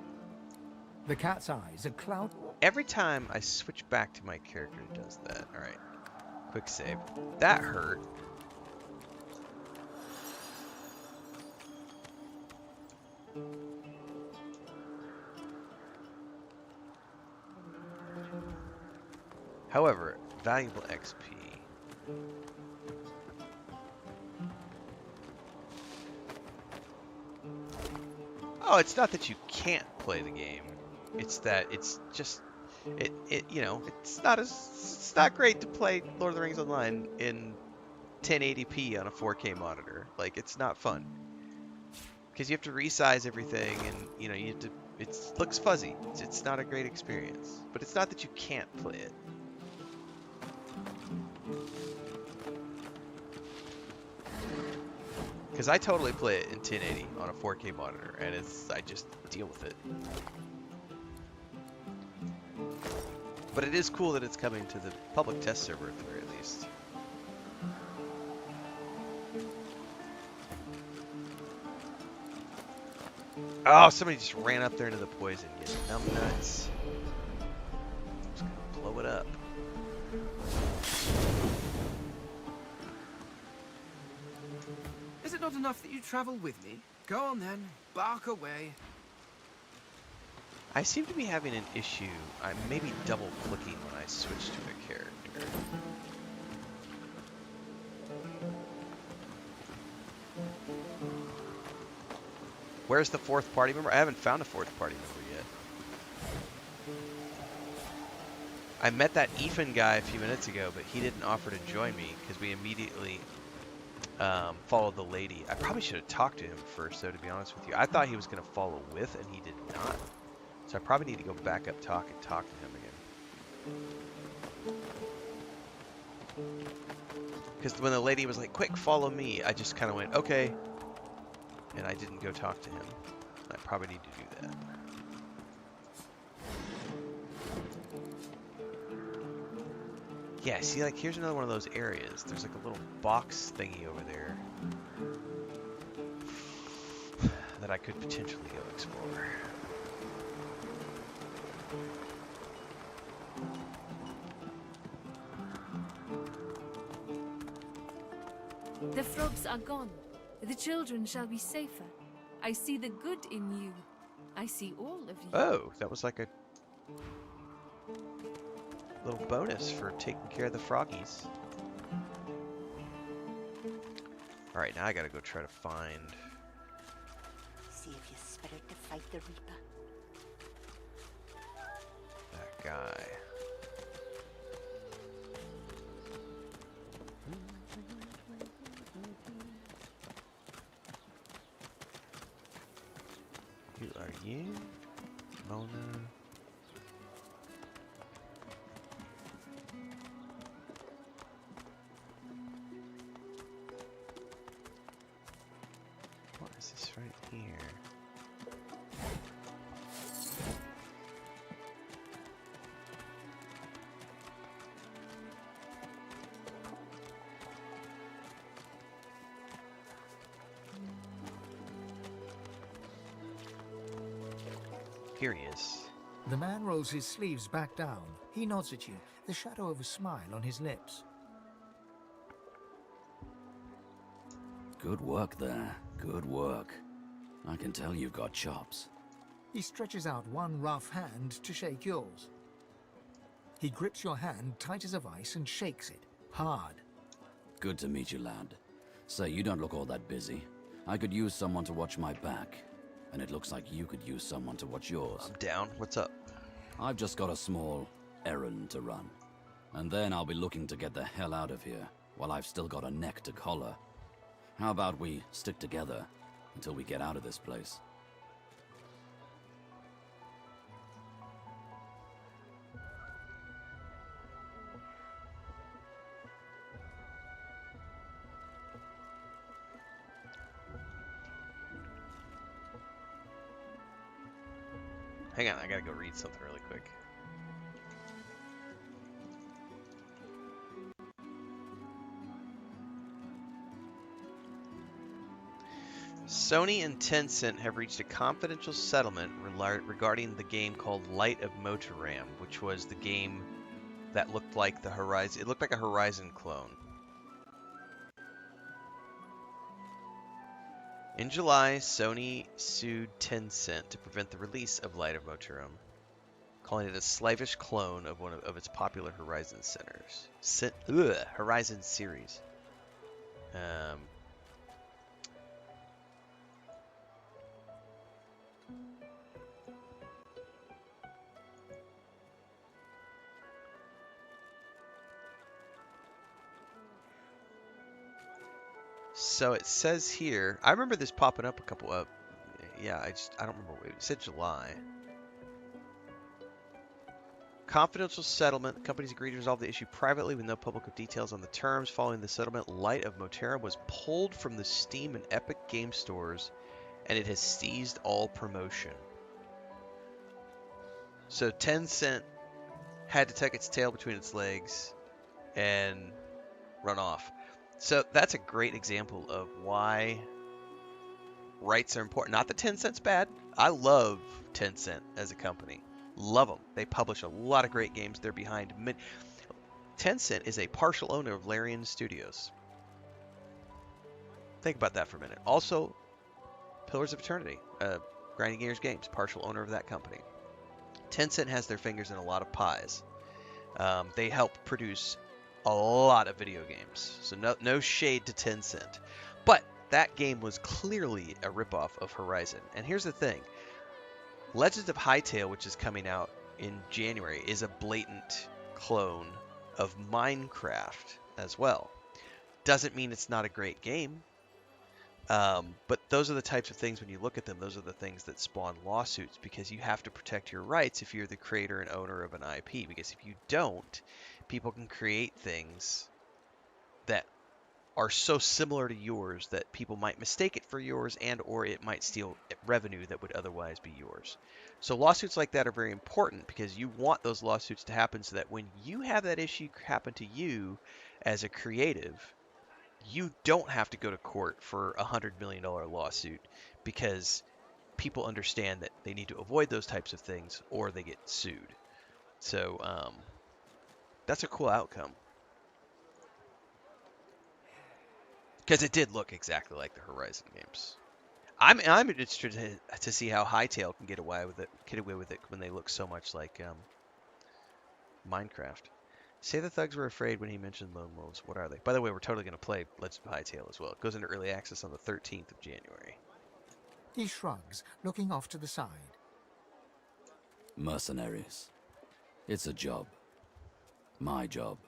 The cat's eyes are cloud. Every time I switch back to my character, it does that. Alright. Quick save. That hurt. However, valuable XP. Oh, it's not that you can't play the game. It's that it's just you know, it's not great to play Lord of the Rings Online in 1080p on a 4K monitor. Like, it's not fun. Because you have to resize everything and, you know, you have to, it looks fuzzy. It's not a great experience. But it's not that you can't play it. Because I totally play it in 1080 on a 4K monitor, and I just deal with it. But it is cool that it's coming to the public test server at the very least. Oh, somebody just ran up there into the poison. You numbnuts. I'm just gonna blow it up. Is it not enough that you travel with me? Go on then, bark away. I seem to be having an issue. I'm maybe double clicking when I switch to a character. Where's the fourth party member? I haven't found a fourth party member yet. I met that Ethan guy a few minutes ago, but he didn't offer to join me because we immediately followed the lady. I probably should have talked to him first, though, to be honest with you. I thought he was going to follow with, and he did not. So I probably need to go back up talk to him again. Because when the lady was like, quick, follow me, I just kind of went, okay. And I didn't go talk to him. I probably need to do that. Yeah, see, like, here's another one of those areas. There's like a little box thingy over there. that I could potentially go explore. The frogs are gone. The children shall be safer. I see the good in you. I see all of you. Oh, that was like a little bonus for taking care of the froggies. Alright, now I gotta go try to find... See if your spirit to fight the Reaper. that guy. Who are you? Mona. What is this right here? Here he is. The man rolls his sleeves back down. He nods at you, the shadow of a smile on his lips. Good work there. Good work. I can tell you've got chops. He stretches out one rough hand to shake yours. He grips your hand tight as a vice and shakes it, hard. Good to meet you, lad. Say, you don't look all that busy. I could use someone to watch my back. And it looks like you could use someone to watch yours. I'm down. What's up? I've just got a small errand to run. And then I'll be looking to get the hell out of here, while I've still got a neck to collar. How about we stick together until we get out of this place? Hang on, I gotta go read something really quick. Sony and Tencent have reached a confidential settlement regarding the game called Light of Motoram, which was the game that looked like the Horizon. It looked like a Horizon clone. In July, Sony sued Tencent to prevent the release of Light of Motoram, calling it a slavish clone of one of its popular Horizon Horizon series. So it says here, I remember this popping up a couple of, yeah, I don't remember, it said July. Confidential settlement, the companies agreed to resolve the issue privately with no public details on the terms. Following the settlement, Light of Motoram was pulled from the Steam and Epic game stores, and it has ceased all promotion. So Tencent had to tuck its tail between its legs and run off. So that's a great example of why rights are important. Not that Tencent's bad. I love Tencent as a company. Love them. They publish a lot of great games. They're behind. Tencent is a partial owner of Larian Studios. Think about that for a minute. Also, Pillars of Eternity, Grinding Gears Games, partial owner of that company. Tencent has their fingers in a lot of pies. They help produce a lot of video games, so no shade to Tencent. But that game was clearly a ripoff of Horizon. And here's the thing. Legends of Hytale, which is coming out in January, is a blatant clone of Minecraft as well. Doesn't mean it's not a great game. But those are the types of things, when you look at them, those are the things that spawn lawsuits, because you have to protect your rights if you're the creator and owner of an IP. Because if you don't, people can create things that are so similar to yours that people might mistake it for yours, and or it might steal revenue that would otherwise be yours. So lawsuits like that are very important, because you want those lawsuits to happen so that when you have that issue happen to you as a creative, you don't have to go to court for $100 million lawsuit, because people understand that they need to avoid those types of things or they get sued. So that's a cool outcome. Because it did look exactly like the Horizon games. I'm interested to see how Hytale can get away with it when they look so much like Minecraft. Say the thugs were afraid when he mentioned lone wolves. What are they? By the way, we're totally going to play Legends of Hytale as well. It goes into early access on the 13th of January. He shrugs, looking off to the side. Mercenaries. It's a job. My job.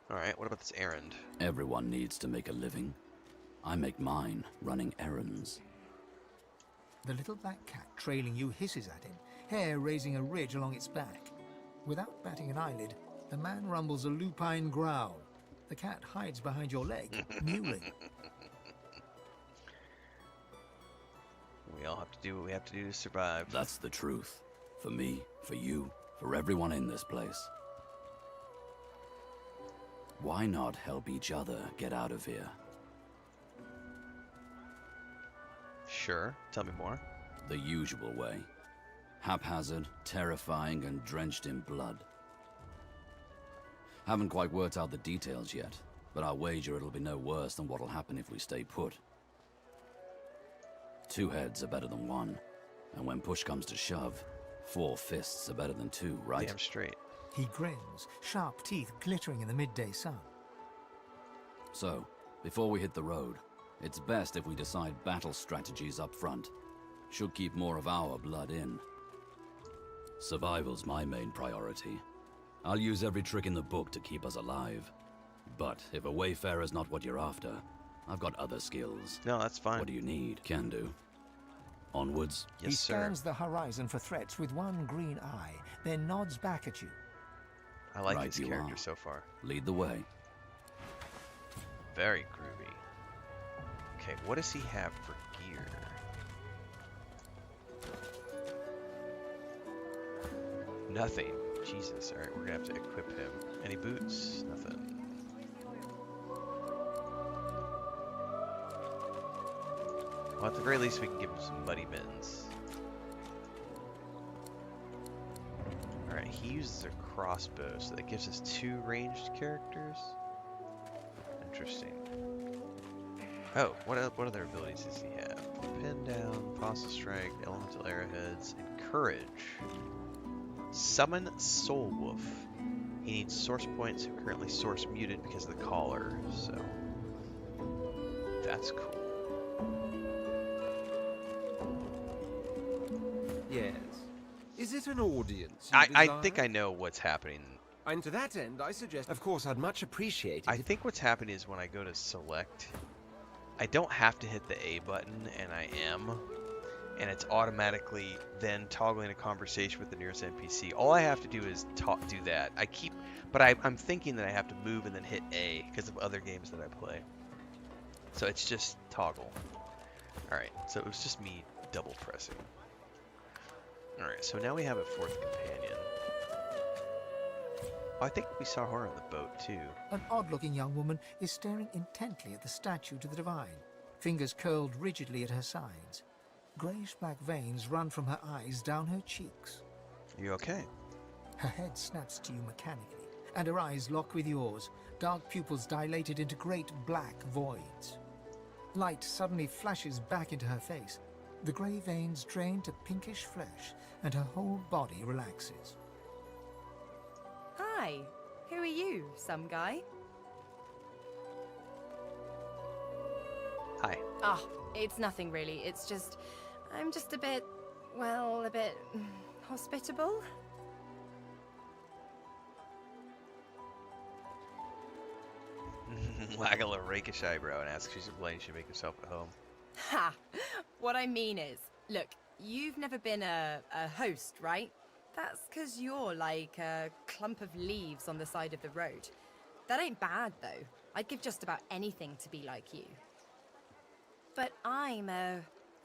Alright, what about this errand? Everyone needs to make a living. I make mine running errands. The little black cat trailing you hisses at him, hair raising a ridge along its back. Without batting an eyelid, the man rumbles a lupine growl. The cat hides behind your leg, mewling. We all have to do what we have to do to survive. That's the truth. For me, for you, for everyone in this place. Why not help each other get out of here? Sure. Tell me more. The usual way. Haphazard, terrifying, and drenched in blood. Haven't quite worked out the details yet, but I wager it'll be no worse than what'll happen if we stay put. 2 heads are better than 1, and when push comes to shove, 4 fists are better than 2, right? Damn straight. He grins, sharp teeth glittering in the midday sun. So, before we hit the road, it's best if we decide battle strategies up front. Should keep more of our blood in. Survival's my main priority. I'll use every trick in the book to keep us alive. But if a wayfarer's not what you're after, I've got other skills. No, that's fine. What do you need? Can do. Onwards? He scans the horizon for threats with one green eye, then nods back at you. I like Right his you character are. so far. Lead the way. Very groovy. Okay, what does he have for gear? Nothing. Jesus. Alright, we're gonna have to equip him. Any boots? Nothing. Well, at the very least, we can give him some muddy mittens. Alright, he uses a crossbow, so that gives us 2 ranged characters. Interesting. Oh, what other abilities does he have? Pin down, fossil strike, elemental arrowheads, and courage. Summon Soul Wolf. He needs source points who currently source muted because of the collar, so that's cool. Yes. Is it an audience? I think I know what's happening. And to that end, I suggest. Of course, I'd much appreciate it. I think what's happening is when I go to select, I don't have to hit the A button, and I am. And it's automatically then toggling a conversation with the nearest NPC. All I have to do is do that. But I'm thinking that I have to move and then hit A because of other games that I play. So it's just toggle. Alright, so it was just me double pressing. Alright, so now we have a 4th companion. Oh, I think we saw her on the boat too. An odd-looking young woman is staring intently at the statue to the divine, fingers curled rigidly at her sides. Greyish-black veins run from her eyes down her cheeks. Are you okay? Her head snaps to you mechanically, and her eyes lock with yours, dark pupils dilated into great black voids. Light suddenly flashes back into her face. The grey veins drain to pinkish flesh, and her whole body relaxes. Hi, who are you, some guy? Hi. Ah, it's nothing really. It's just, I'm just a bit, well, a bit hospitable. Waggle a rakish eyebrow and ask if she's playing. She make herself at home. Ha! What I mean is, look, you've never been a host, right? That's because you're like a clump of leaves on the side of the road. That ain't bad, though. I'd give just about anything to be like you. But I'm a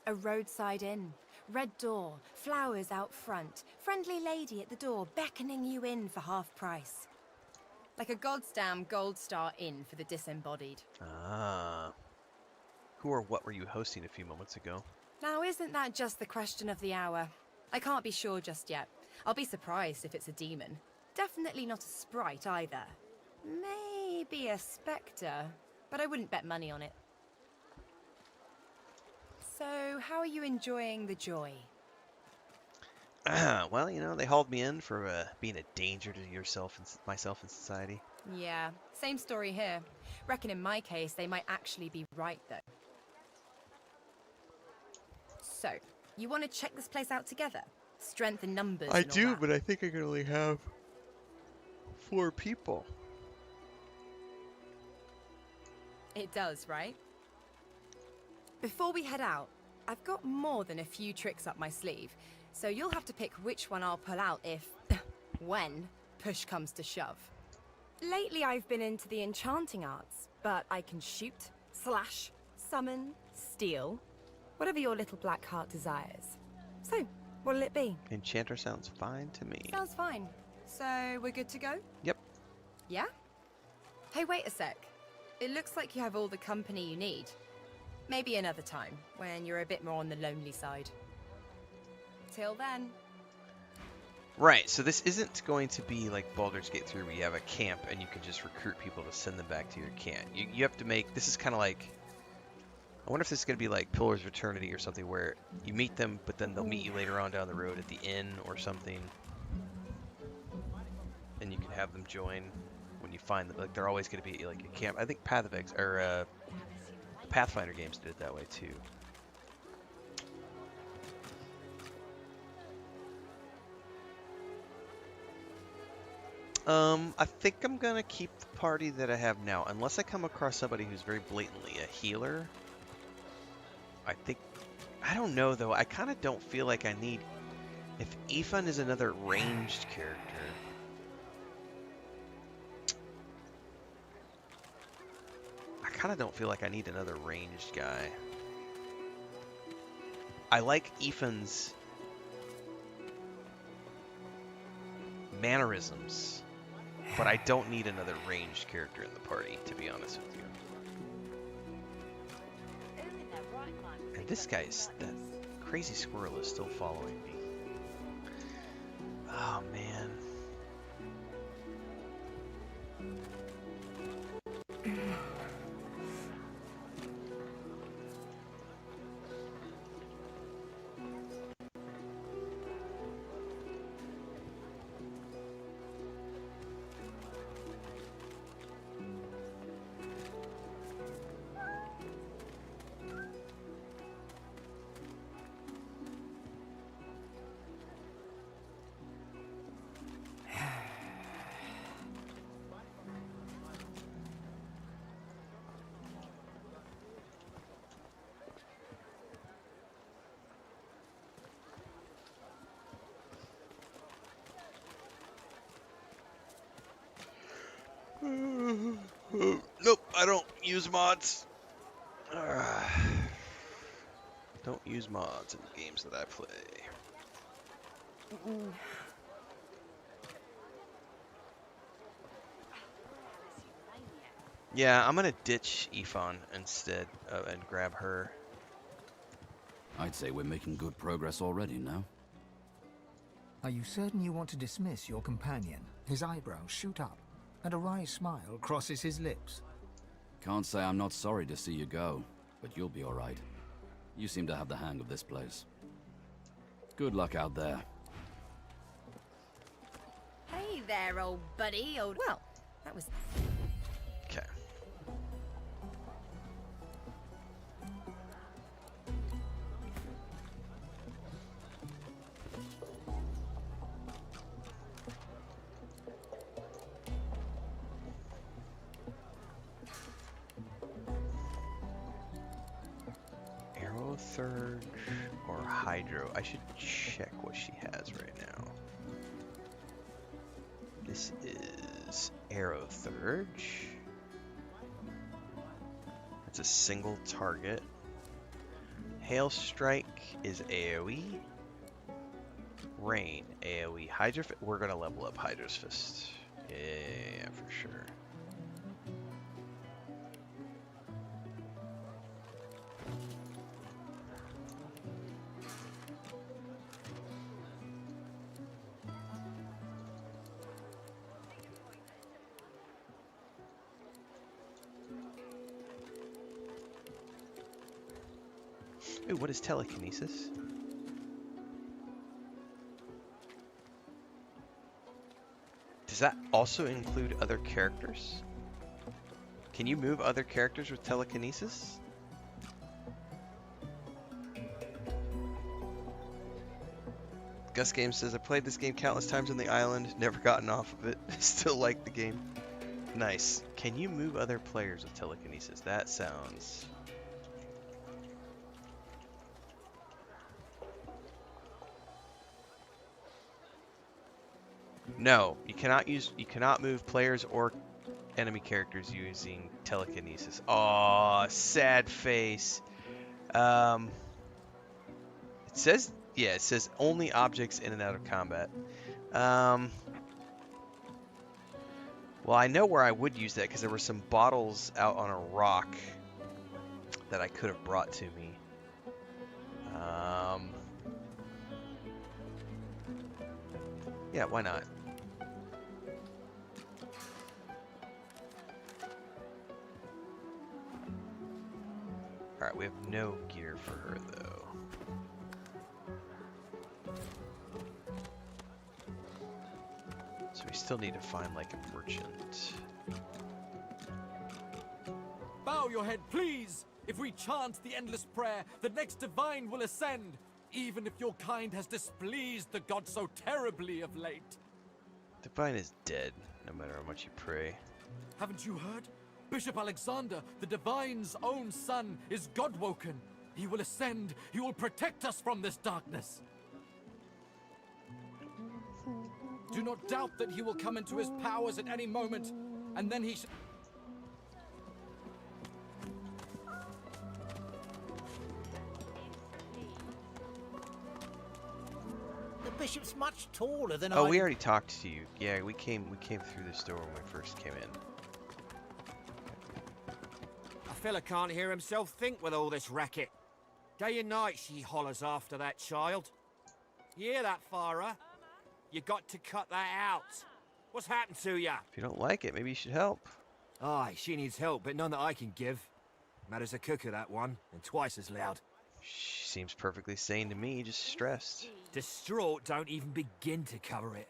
roadside inn. Red door, flowers out front, friendly lady at the door beckoning you in for half price. Like a goddamn gold star inn for the disembodied. Ah. Who or what were you hosting a few moments ago? Now, isn't that just the question of the hour? I can't be sure just yet. I'll be surprised if it's a demon. Definitely not a sprite either. Maybe a spectre, but I wouldn't bet money on it. So, how are you enjoying the joy? Well, you know, they hauled me in for being a danger to yourself and myself and society. Yeah, same story here. Reckon in my case, they might actually be right, though. So, you want to check this place out together? Strength in numbers I and all do, that. but I think I can only have 4 people. It does, right? Before we head out, I've got more than a few tricks up my sleeve, so you'll have to pick which one I'll pull out if, when, push comes to shove. Lately I've been into the enchanting arts, but I can shoot, slash, summon, steal, whatever your little black heart desires. So, what'll it be? Enchanter sounds fine to me. Sounds fine. So, we're good to go? Yep. Yeah? Hey, wait a sec. It looks like you have all the company you need. Maybe another time, when you're a bit more on the lonely side. Till then. Right, so this isn't going to be like Baldur's Gate 3 where you have a camp and you can just recruit people to send them back to your camp. You have to make, this is kind of like, I wonder if this is going to be like Pillars of Eternity or something where you meet them, but then they'll meet you later on down the road at the inn or something. And you can have them join when you find them. Like, they're always going to be like a camp. I think Path of X, or Pathfinder games did it that way too. I think I'm gonna keep the party that I have now, unless I come across somebody who's very blatantly a healer. I think, I don't know though, I kind of don't feel like I need, if Ethan is another ranged character. I kind of don't feel like I need another ranged guy. I like Ethan's mannerisms, but I don't need another ranged character in the party, to be honest with you. And this guy's, that crazy squirrel is still following me. Oh man. Nope, I don't use mods. Don't use mods in the games that I play. Yeah, I'm gonna ditch Ifan instead and grab her. I'd say we're making good progress already, no? Are you certain you want to dismiss your companion? His eyebrows shoot up, and a wry smile crosses his lips. Can't say I'm not sorry to see you go, but you'll be alright. You seem to have the hang of this place. Good luck out there. Hey there, old buddy. Well, that was... Okay. Aerotherge or Hydro? I should check what she has right now. This is Aerotherge. It's a single target. Hail Strike is AoE. Rain, AoE. Hydra, we're gonna level up Hydra's Fist. Yeah, for sure. Ooh, what is telekinesis? Does that also include other characters? Can you move other characters with telekinesis? Gus Game says, I played this game countless times on the island, never gotten off of it, still like the game. Nice. Can you move other players with telekinesis? That sounds... No, you cannot move players or enemy characters using telekinesis. Aw, sad face. It says, yeah, it says only objects in and out of combat. Well, I know where I would use that because there were some bottles out on a rock that I could have brought to me. Yeah, why not? Alright, we have no gear for her, though. So we still need to find, like, a merchant. Bow your head, please! If we chant the endless prayer, the next divine will ascend, even if your kind has displeased the god so terribly of late. Divine is dead, no matter how much you pray. Haven't you heard? Bishop Alexander, the divine's own son, is God-woken. He will ascend. He will protect us from this darkness. Do not doubt that he will come into his powers at any moment, and then he The bishop's much taller than Oh, we already talked to you. Yeah, we came through this door when we first came in. A fella can't hear himself think with all this racket. Day and night she hollers after that child. You hear that, Farah? You got to cut that out. What's happened to ya? If you don't like it, maybe you should help. Aye, she needs help, but none that I can give. Matters a cooker, that one, and twice as loud. She seems perfectly sane to me, just stressed. Distraught don't even begin to cover it.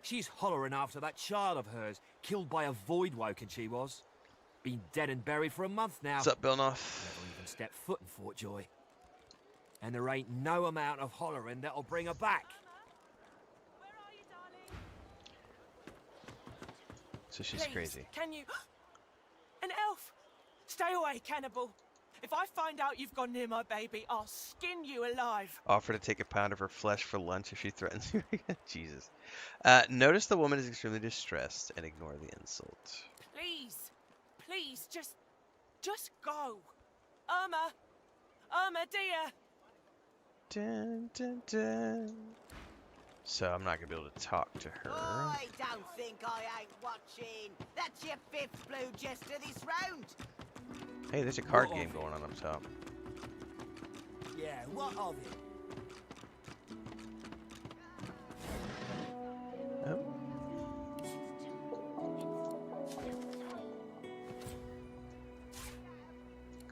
She's hollering after that child of hers, killed by a void woken she was. Been dead and buried for a month now. What's up, Bilnoff? Never even stepped foot in Fort Joy. And there ain't no amount of hollering that'll bring her back. So she's Please, crazy. Can you... An elf! Stay away, cannibal. If I find out you've gone near my baby, I'll skin you alive. Offer to take a pound of her flesh for lunch if she threatens you. Jesus. Notice the woman is extremely distressed and ignore the insult. Please, please, just go. Irma, dear. Dun, dun, dun. So I'm not gonna be able to talk to her. I don't think I ain't watching. That's your fifth blue jester this round. Hey, there's a card game going on up top. Yeah, what of it? Oh.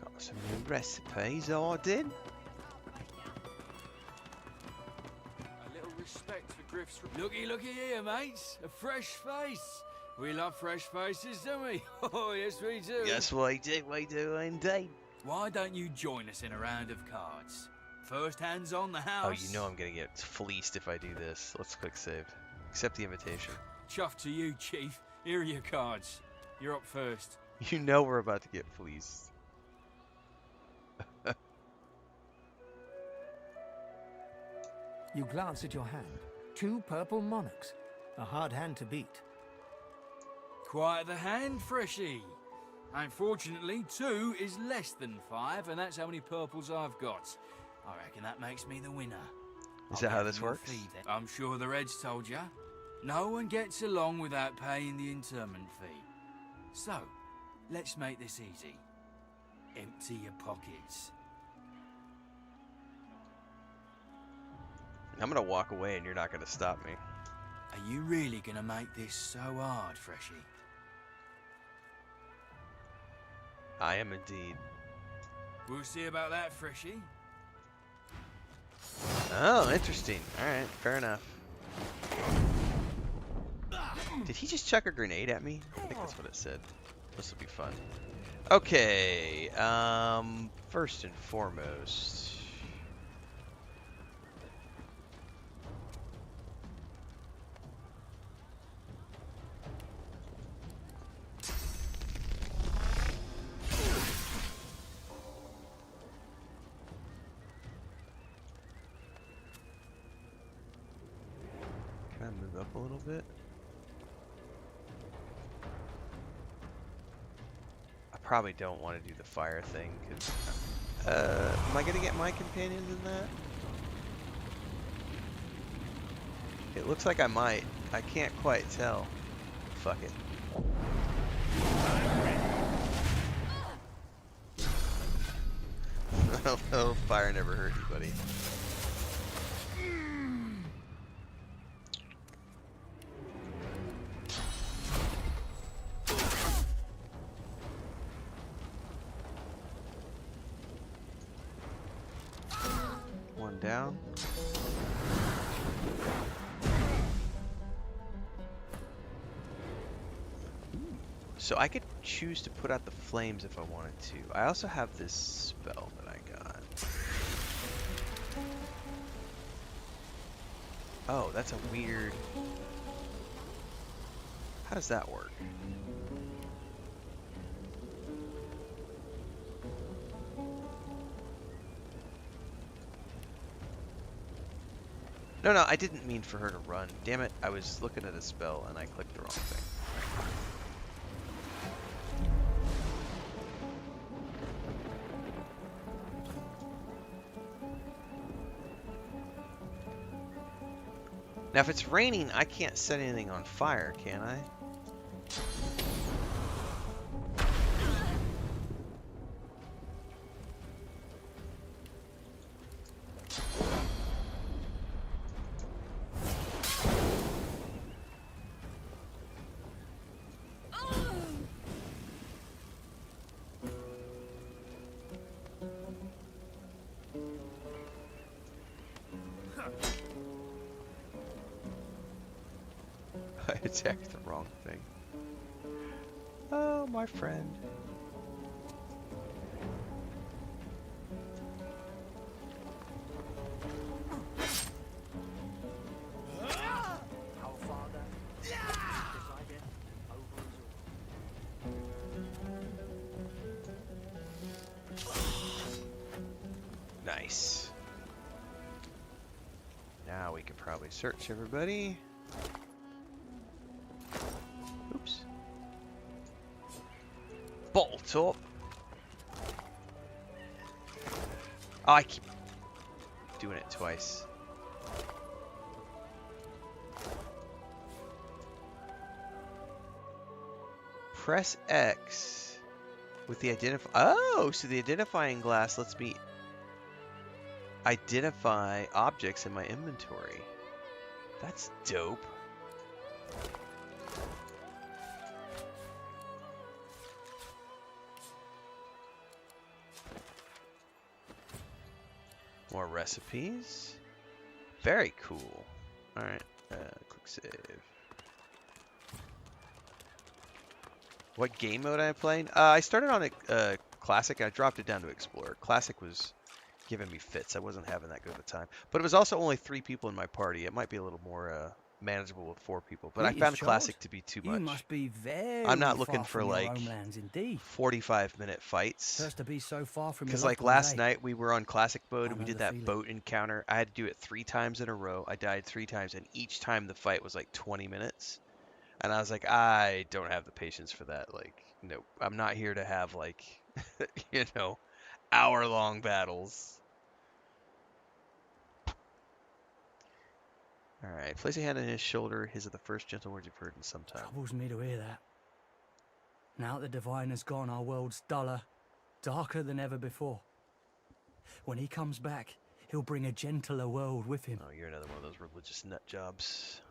Got some new recipes, I did. Respect for Griff's... Looky here, mates. A fresh face. We love fresh faces, don't we? Oh, yes, we do. Yes, we do indeed. Why don't you join us in a round of cards? First hands on the house. Oh, you know I'm gonna get fleeced if I do this. Let's quick save. Accept the invitation. Chuff to you, Chief. Here are your cards. You're up first. You know we're about to get fleeced. You glance at your hand. 2 purple monarchs. A hard hand to beat. Quite the hand, Freshie. Unfortunately, 2 is less than 5, and that's how many purples I've got. I reckon that makes me the winner. Is that how this works? I'm sure the Reds told ya. No one gets along without paying the interment fee. So, let's make this easy. Empty your pockets. I'm gonna walk away and you're not gonna stop me. Are you really gonna make this so hard, Freshie? I am indeed. We'll see about that, Freshie. Oh, interesting. Alright, fair enough. Did he just chuck a grenade at me? I think that's what it said. This will be fun. Okay, first and foremost... Can I move up a little bit? I probably don't want to do the fire thing, because... am I going to get my companions in that? It looks like I might. I can't quite tell. Fuck it. Oh, fire never hurt anybody. One down. So I could choose to put out the flames if I wanted to. I also have this spell that I got. Oh, that's a weird... How does that work? No, I didn't mean for her to run. Damn it, I was looking at a spell and I clicked the wrong thing. Now, if it's raining, I can't set anything on fire, can I? I attacked the wrong thing. Oh, my friend. Nice. Now we can probably search everybody. Oops. Bolt up. Oh, I keep doing it twice. Press X with the Oh, so the identifying glass lets me identify objects in my inventory. That's dope. More recipes. Very cool. Alright, quick save. What game mode am I playing? I started on a Classic. I dropped it down to Explorer. Classic was giving me fits. I wasn't having that good of a time. But it was also only 3 people in my party. It might be a little more manageable with 4 people. But I found Classic to be too much. You must be very I'm not looking far for from your like homelands indeed. 45-minute fights. First to be so far from your Because loved like ones, last eh? night we were on Classic mode and we know did the that feeling. boat encounter. I had to do it 3 times in a row. I died 3 times and each time the fight was like 20 minutes. And I was like, I don't have the patience for that. Like, nope. I'm not here to have like, you know, hour-long battles. Alright, place a hand on his shoulder. His are the first gentle words you've heard in some time. Troubles me to hear that. Now that the Divine has gone, our world's duller, darker than ever before. When he comes back, he'll bring a gentler world with him. Oh, you're another one of those religious nut jobs.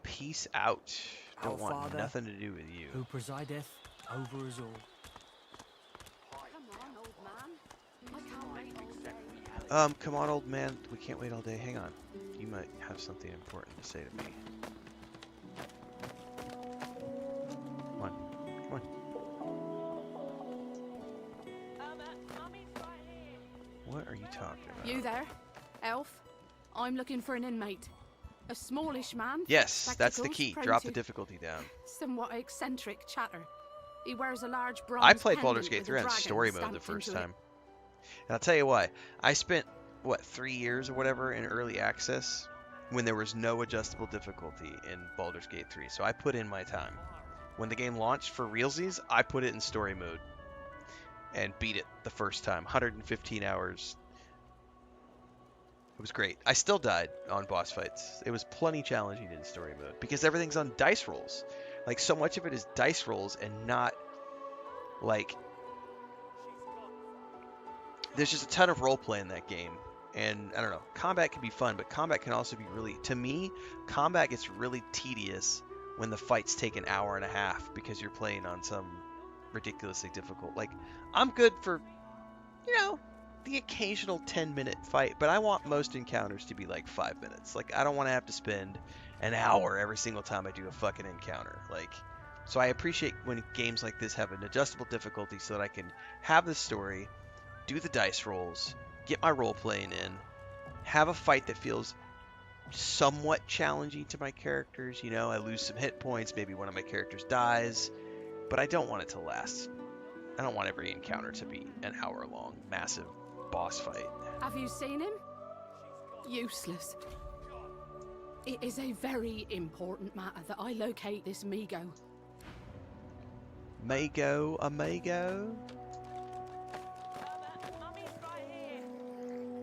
Peace out. Don't Our want Father, nothing to do with you. who presideth over us all. Come on, old man. I can't wait all day. Come on, old man. We can't wait all day. Hang on. You might have something important to say to me. Come on. Come on. What are you talking about? You there, elf? I'm looking for an inmate. A smallish man. Yes, that's the spectacles, key. prone Drop to the difficulty down. Somewhat eccentric chatter. He wears a large bronze I played Baldur's pendant Gate with a 3 on dragon story mode the stamped first into it. time. And I'll tell you why. I spent, what, 3 years or whatever in early access when there was no adjustable difficulty in Baldur's Gate 3. So I put in my time. When the game launched for realsies, I put it in story mode and beat it the first time. 115 hours. It was great. I still died on boss fights. It was plenty challenging in story mode because everything's on dice rolls. Like, so much of it is dice rolls and not, like... There's just a ton of roleplay in that game. And, I don't know, combat can be fun, but combat can also be really... To me, combat gets really tedious when the fights take an hour and a half because you're playing on some ridiculously difficult... Like, I'm good for, you know, the occasional 10-minute fight, but I want most encounters to be like 5 minutes. Like, I don't want to have to spend an hour every single time I do a fucking encounter. Like, so I appreciate when games like this have an adjustable difficulty so that I can have the story, do the dice rolls, get my role playing in, have a fight that feels somewhat challenging to my characters. You know, I lose some hit points, maybe one of my characters dies, but I don't want it to last. I don't want every encounter to be an hour long, massive boss fight. Have you seen him? Useless. It is a very important matter that I locate this Migo. Mago, a Mago?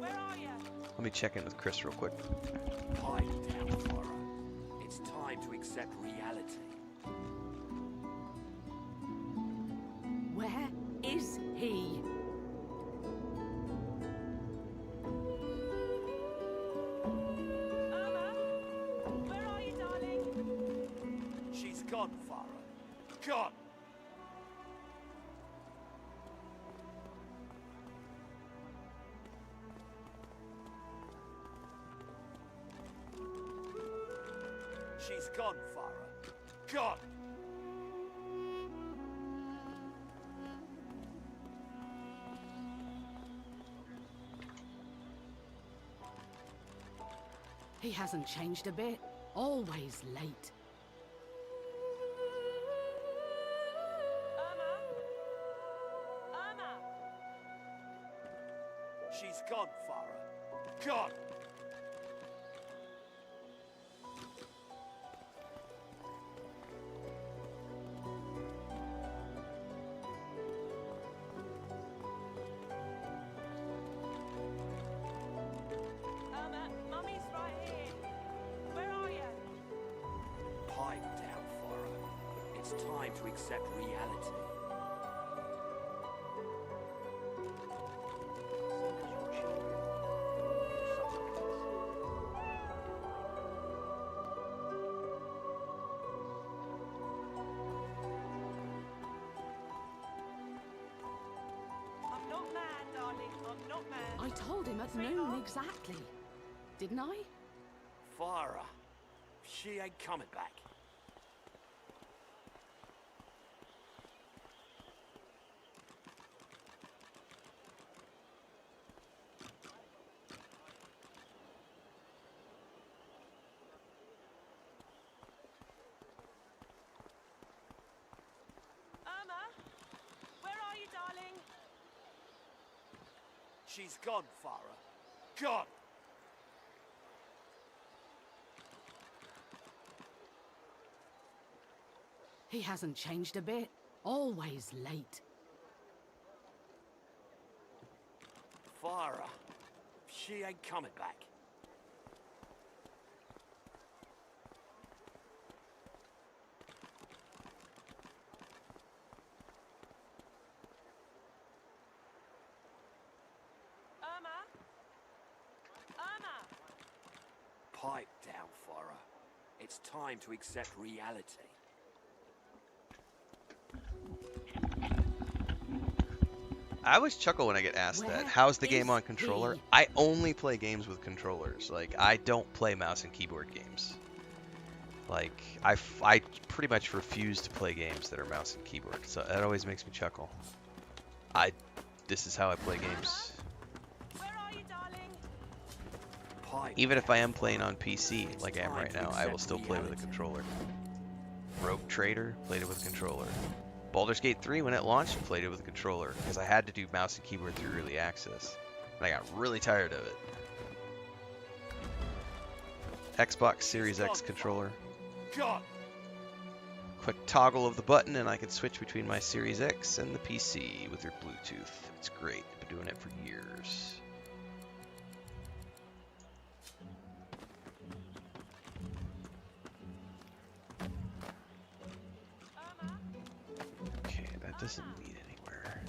Let me check in with Chris real quick. Pipe down, horror. It's time to accept reality. Where is he? She's gone, Farah. Gone! She's gone, Farah. Gone! He hasn't changed a bit. Always late. She's gone, Farah. Gone! Mummy's right here. Where are you? Pipe down, Farah. It's time to accept reality. I'm not mad, darling. I'm not mad. I told him at noon exactly. Didn't I? Farah. She ain't coming back. Irma, where are you, darling? She's gone, Farah. Gone! He hasn't changed a bit. Always late. Farah. She ain't coming back. Irma? Irma? Pipe down, Farah. It's time to accept reality. I always chuckle when I get asked that. How's the game on controller? I only play games with controllers. Like, I don't play mouse and keyboard games. Like, I pretty much refuse to play games that are mouse and keyboard. So that always makes me chuckle. This is how I play games. Even if I am playing on PC, like I am right now, I will still play with a controller. Rogue Trader, played it with a controller. Baldur's Gate 3, when it launched, played it with a controller, because I had to do mouse and keyboard through early access. And I got really tired of it. Xbox Series X controller. Quick toggle of the button and I can switch between my Series X and the PC with your Bluetooth. It's great. I've been doing it for years. Okay, that doesn't lead anywhere.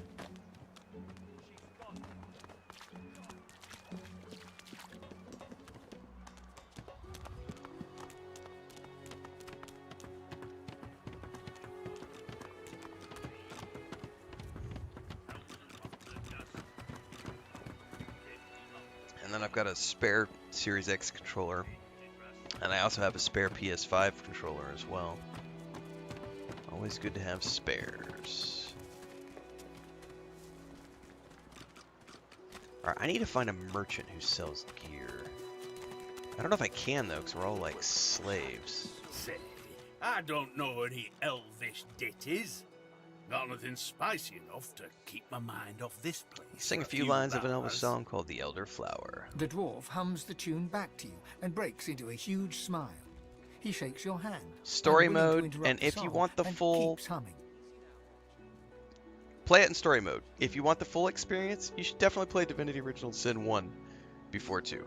And then I've got a spare Series X controller, and I also have a spare PS5 controller as well. Always good to have spares. Alright, I need to find a merchant who sells gear. I don't know if I can though, because we're all like slaves. Say, I don't know any elvish ditties. Got nothing spicy enough to keep my mind off this place. Sing a for few lines of an Elvis hours. song called The Elder Flower. The dwarf hums the tune back to you and breaks into a huge smile. He shakes your hand. Story unwilling to mode, interrupt and the if you song, want the and full... keeps humming. Play it in story mode. If you want the full experience, you should definitely play Divinity Original Sin 1 before 2.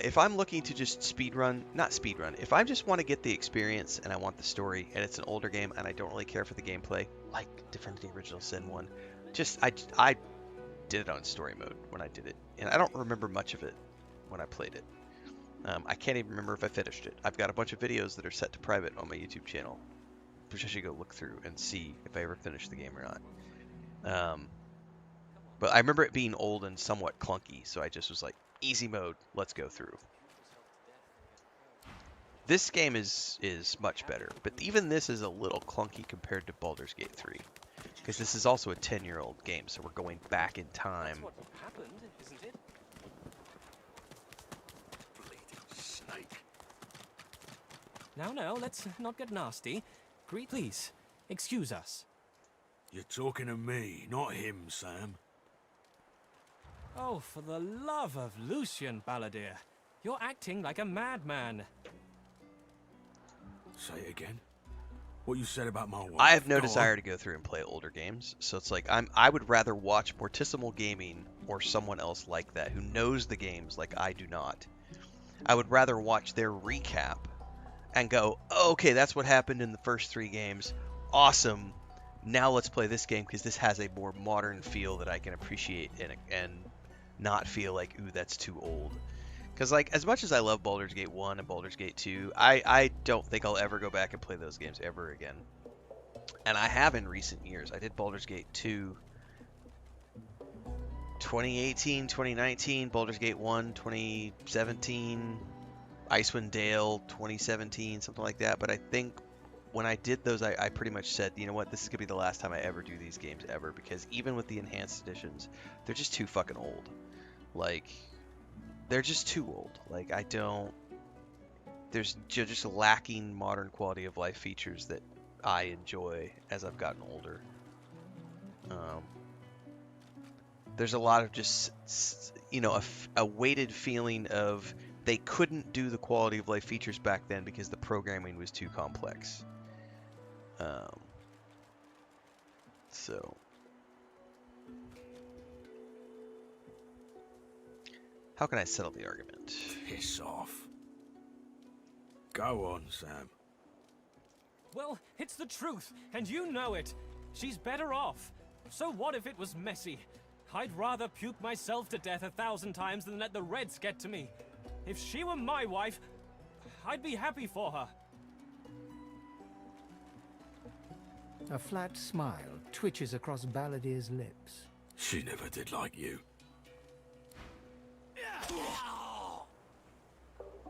If I'm looking to just if I just want to get the experience and I want the story and it's an older game and I don't really care for the gameplay, like Divinity Original Sin 1, I did it on story mode when I did it, and I don't remember much of it when I played it. I can't even remember if I finished it. I've got a bunch of videos that are set to private on my YouTube channel, which I should go look through and see if I ever finished the game or not. But I remember it being old and somewhat clunky, so I just was like, easy mode, let's go through. This game is much better, but even this is a little clunky compared to Baldur's Gate 3, because this is also a 10-year-old game, so we're going back in time. That's what happened, isn't it? Snake. Now, let's not get nasty. Please, excuse us. You're talking to me, not him, Sam. Oh, for the love of Lucian, Balladeer. You're acting like a madman. Say it again. What you said about my wife. I have no Go desire on. to go through and play older games, so it's like I would rather watch Mortissimal Gaming or someone else like that who knows the games like I do not. I would rather watch their recap and go, oh, okay, that's what happened in the first 3 games. Awesome. Now let's play this game because this has a more modern feel that I can appreciate and not feel like, ooh, that's too old. Because, like, as much as I love Baldur's Gate 1 and Baldur's Gate 2, I don't think I'll ever go back and play those games ever again. And I have in recent years. I did Baldur's Gate 2 2018, 2019, Baldur's Gate 1 2017, Icewind Dale 2017, something like that. But I think when I did those, I pretty much said, you know what, this is going to be the last time I ever do these games ever, because even with the enhanced editions, they're just too fucking old. Like, they're just too old. Like, there's just lacking modern quality of life features that I enjoy as I've gotten older. There's a lot of just, a weighted feeling of they couldn't do the quality of life features back then because the programming was too complex. So how can I settle the argument? Piss off. Go on, Sam. Well, it's the truth, and you know it. She's better off. So what if it was messy? I'd rather puke myself to death 1,000 times than let the Reds get to me. If she were my wife, I'd be happy for her. A flat smile twitches across Balladeer's lips. She never did like you.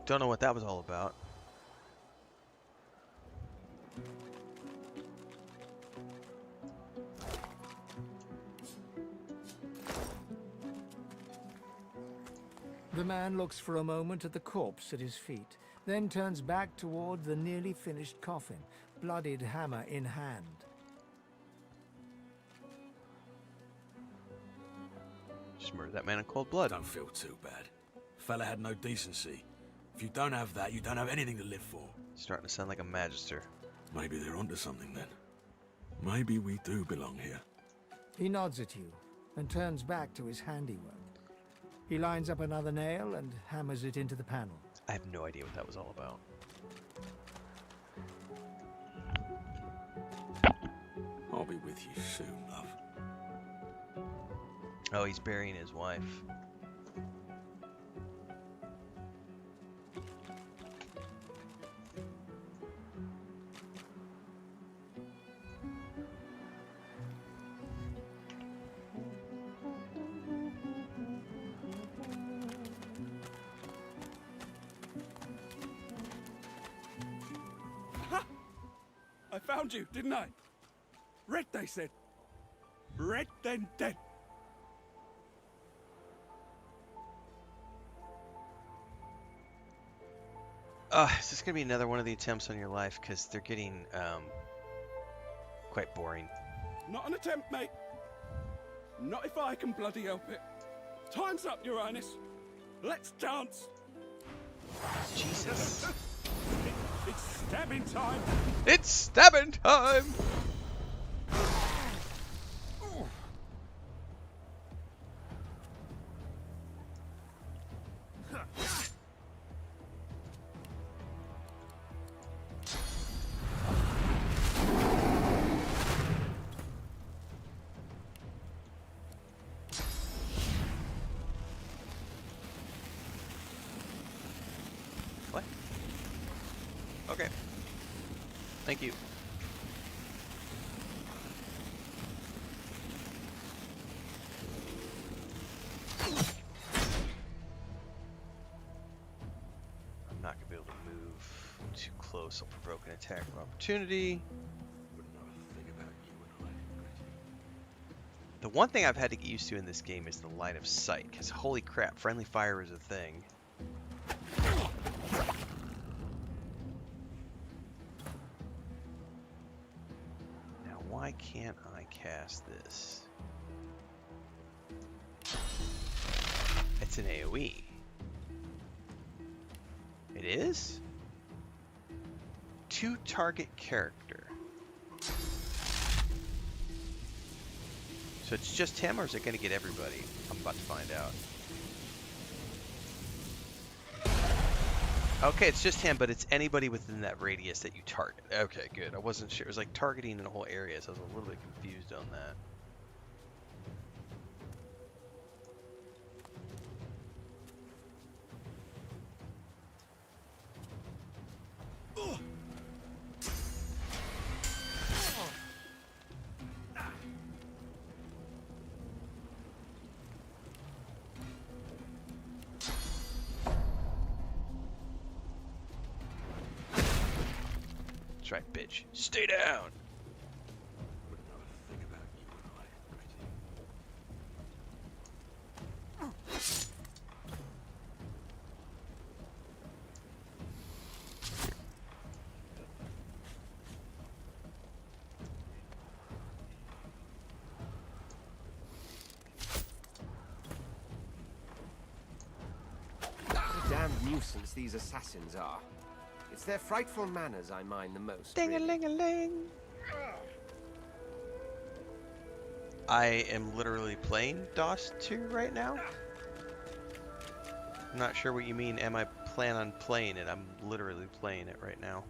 Don't know what that was all about. The man looks for a moment at the corpse at his feet, then turns back toward the nearly finished coffin, bloodied hammer in hand. Just murdered that man in cold blood. Don't feel too bad. Fella had no decency. If you don't have that, you don't have anything to live for. Starting to sound like a Magister. Maybe they're onto something then. Maybe we do belong here. He nods at you and turns back to his handiwork. He lines up another nail and hammers it into the panel. I have no idea what that was all about. I'll be with you soon, love. Oh, he's burying his wife. I found you, didn't I? Red, they said. Red, then dead. Is this gonna be another one of the attempts on your life? Because they're getting quite boring. Not an attempt, mate. Not if I can bloody help it. Time's up, Your Highness. Let's dance. Jesus. It's stabbing time. It's stabbing time. What? Okay. Thank you. I'm not gonna be able to move too close. I'll provoke an attack of opportunity. The one thing I've had to get used to in this game is the line of sight, because holy crap, friendly fire is a thing. Now, why can't I cast this? It's an AoE. It is? To target character. So it's just him, or is it going to get everybody? I'm about to find out. Okay, it's just him, but it's anybody within that radius that you target. Okay, good. I wasn't sure. It was like targeting in a whole area, so I was a little bit confused on that. That's right, bitch. Stay down! What a damn nuisance these assassins are. It's their frightful manners I mind the most. Ding-a-ling-a-ling! I am literally playing DOS 2 right now. I'm not sure what you mean, am I plan on playing it? I'm literally playing it right now.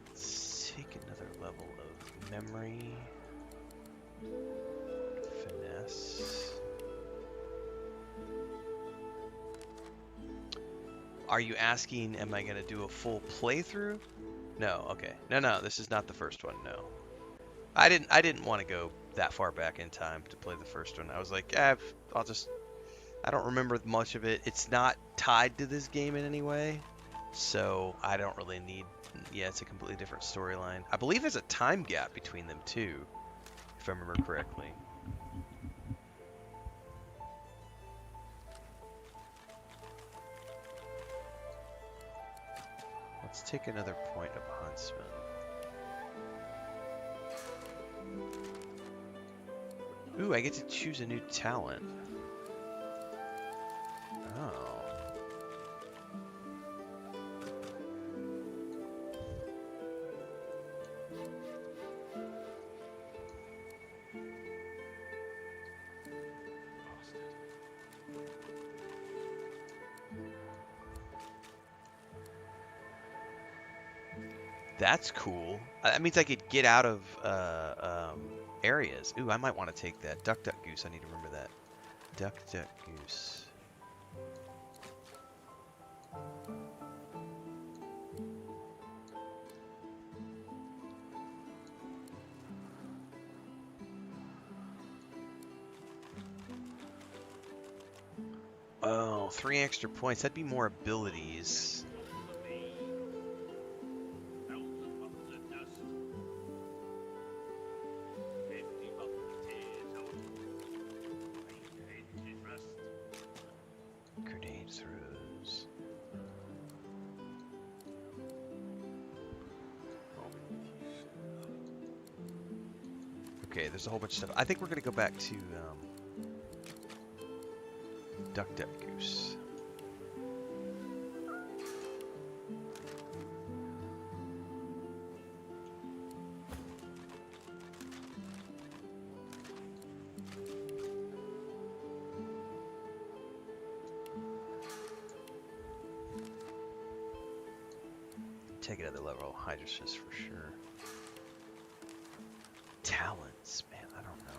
Let's take another level of memory. Finesse. Are you asking, am I going to do a full playthrough? No, okay. No, this is not the first one, no. I didn't want to go that far back in time to play the first one. I was like, I don't remember much of it. It's not tied to this game in any way, so I don't really need... Yeah, it's a completely different storyline. I believe there's a time gap between them, too, if I remember correctly. Let's take another point of Huntsman. Ooh, I get to choose a new talent. Oh. That's cool. That means I could get out of areas. Ooh, I might want to take that. Duck, duck, goose. I need to remember that. Duck, duck, goose. Oh, 3 extra points. That'd be more abilities. Grenade throws. Okay, there's a whole bunch of stuff. I think we're gonna go back to Duck, duck, goose. Take another level, Hydrosis for sure. Talents, man, I don't know.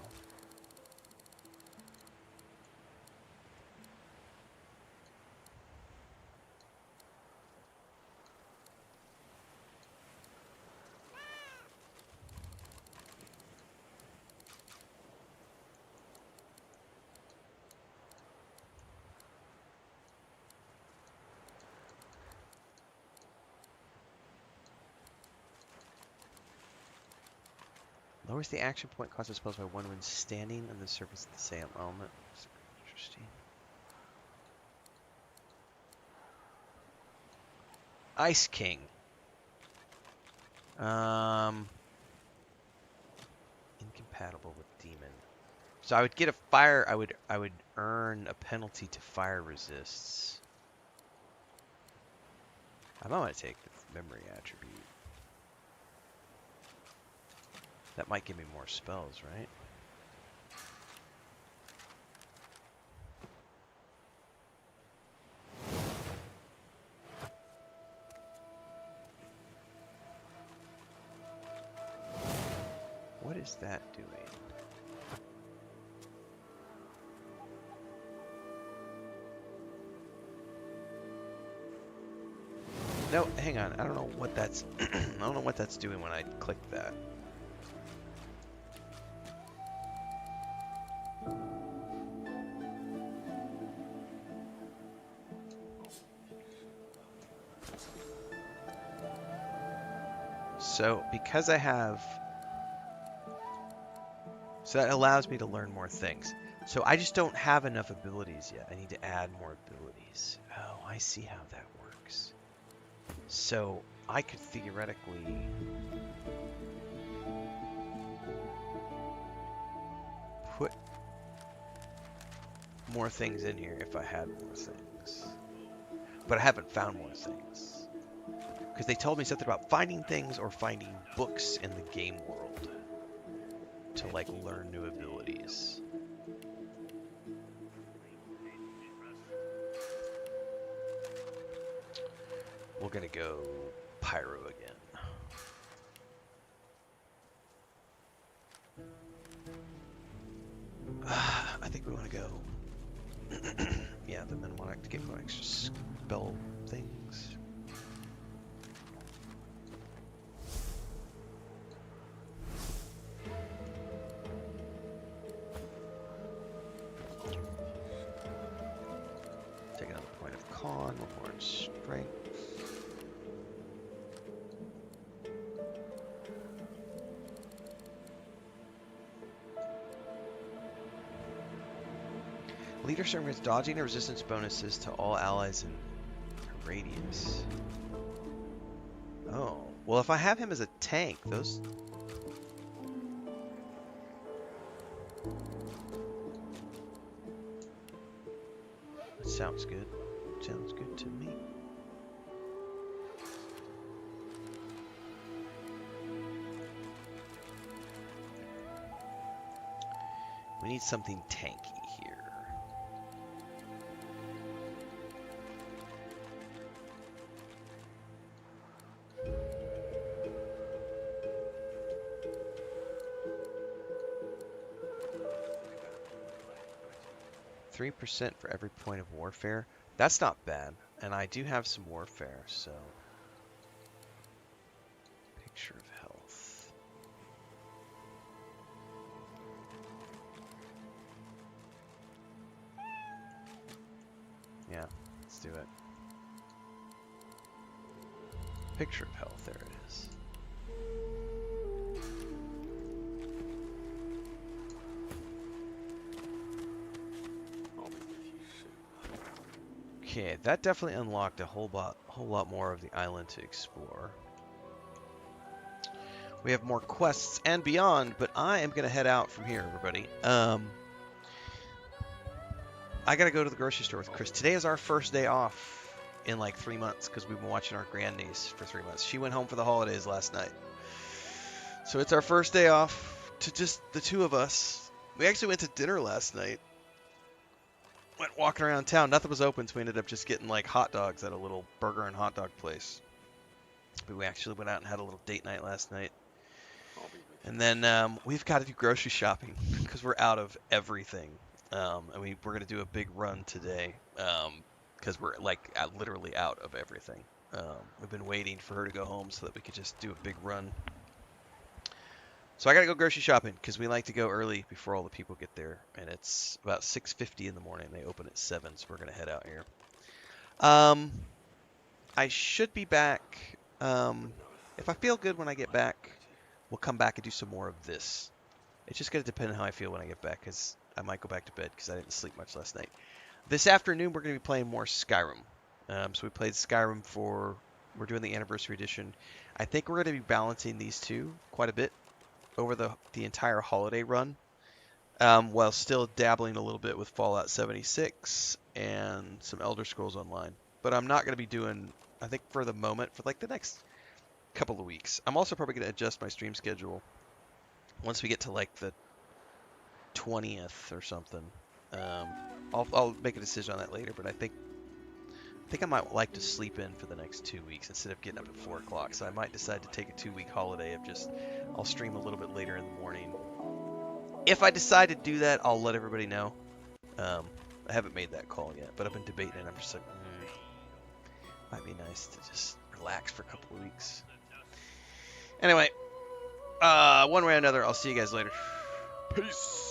Lowers the action point cost of spells by 1 when standing on the surface of the same element. Interesting. Ice King. Incompatible with Demon. So I would get a fire. I would earn a penalty to fire resists. I might want to take the memory attribute. That might give me more spells, right? What is that doing? No, hang on. I don't know what that's I don't know what that's doing when I click that. So, because I have... So that allows me to learn more things. So I just don't have enough abilities yet. I need to add more abilities. Oh, I see how that works. So, I could theoretically... put more things in here if I had more things. But I haven't found more things. Because they told me something about finding things or finding books in the game world to like learn new abilities. We're gonna go Pyro again. I think we want to go. Yeah, the men want to get more extra spell things. Take another point of con, one more in strength. Leader serves dodging and resistance bonuses to all allies in a radius. Oh, well, if I have him as a tank, those. That sounds good. Sounds good to me. We need something tanky here. %3 for every point of warfare. That's not bad. And I do have some warfare, so. Picture of health. Yeah, let's do it. Picture of health, there it is. Okay, that definitely unlocked a whole lot more of the island to explore. We have more quests and beyond, but I am gonna head out from here, everybody. I gotta go to the grocery store with Chris. Today is our first day off in like 3 months because we've been watching our grandniece for 3 months. She went home for the holidays last night. So it's our first day off to just the two of us. We actually went to dinner last night. Went walking around town. Nothing was open, so we ended up just getting like hot dogs at a little burger and hot dog place. But we actually went out and had a little date night last night. And then we've got to do grocery shopping because we're out of everything. And we're going to do a big run today because we're like literally out of everything. We've been waiting for her to go home so that we could just do a big run. So I got to go grocery shopping because we like to go early before all the people get there. And it's about 6:50 in the morning. They open at 7, so we're going to head out here. I should be back. If I feel good when I get back, we'll come back and do some more of this. It's just going to depend on how I feel when I get back because I might go back to bed because I didn't sleep much last night. This afternoon, we're going to be playing more Skyrim. So we played Skyrim we're doing the Anniversary Edition. I think we're going to be balancing these two quite a bit over the entire holiday run, while still dabbling a little bit with Fallout 76 and some Elder Scrolls Online. But I'm not going to be doing, I think for the moment, for like the next couple of weeks. I'm also probably going to adjust my stream schedule once we get to like the 20th or something. I'll make a decision on that later, but I think I might like to sleep in for the next 2 weeks instead of getting up at 4 o'clock. So I might decide to take a 2-week holiday of I'll stream a little bit later in the morning. If I decide to do that, I'll let everybody know. I haven't made that call yet, but I've been debating it. I'm just like, might be nice to just relax for a couple of weeks. Anyway, one way or another, I'll see you guys later. Peace.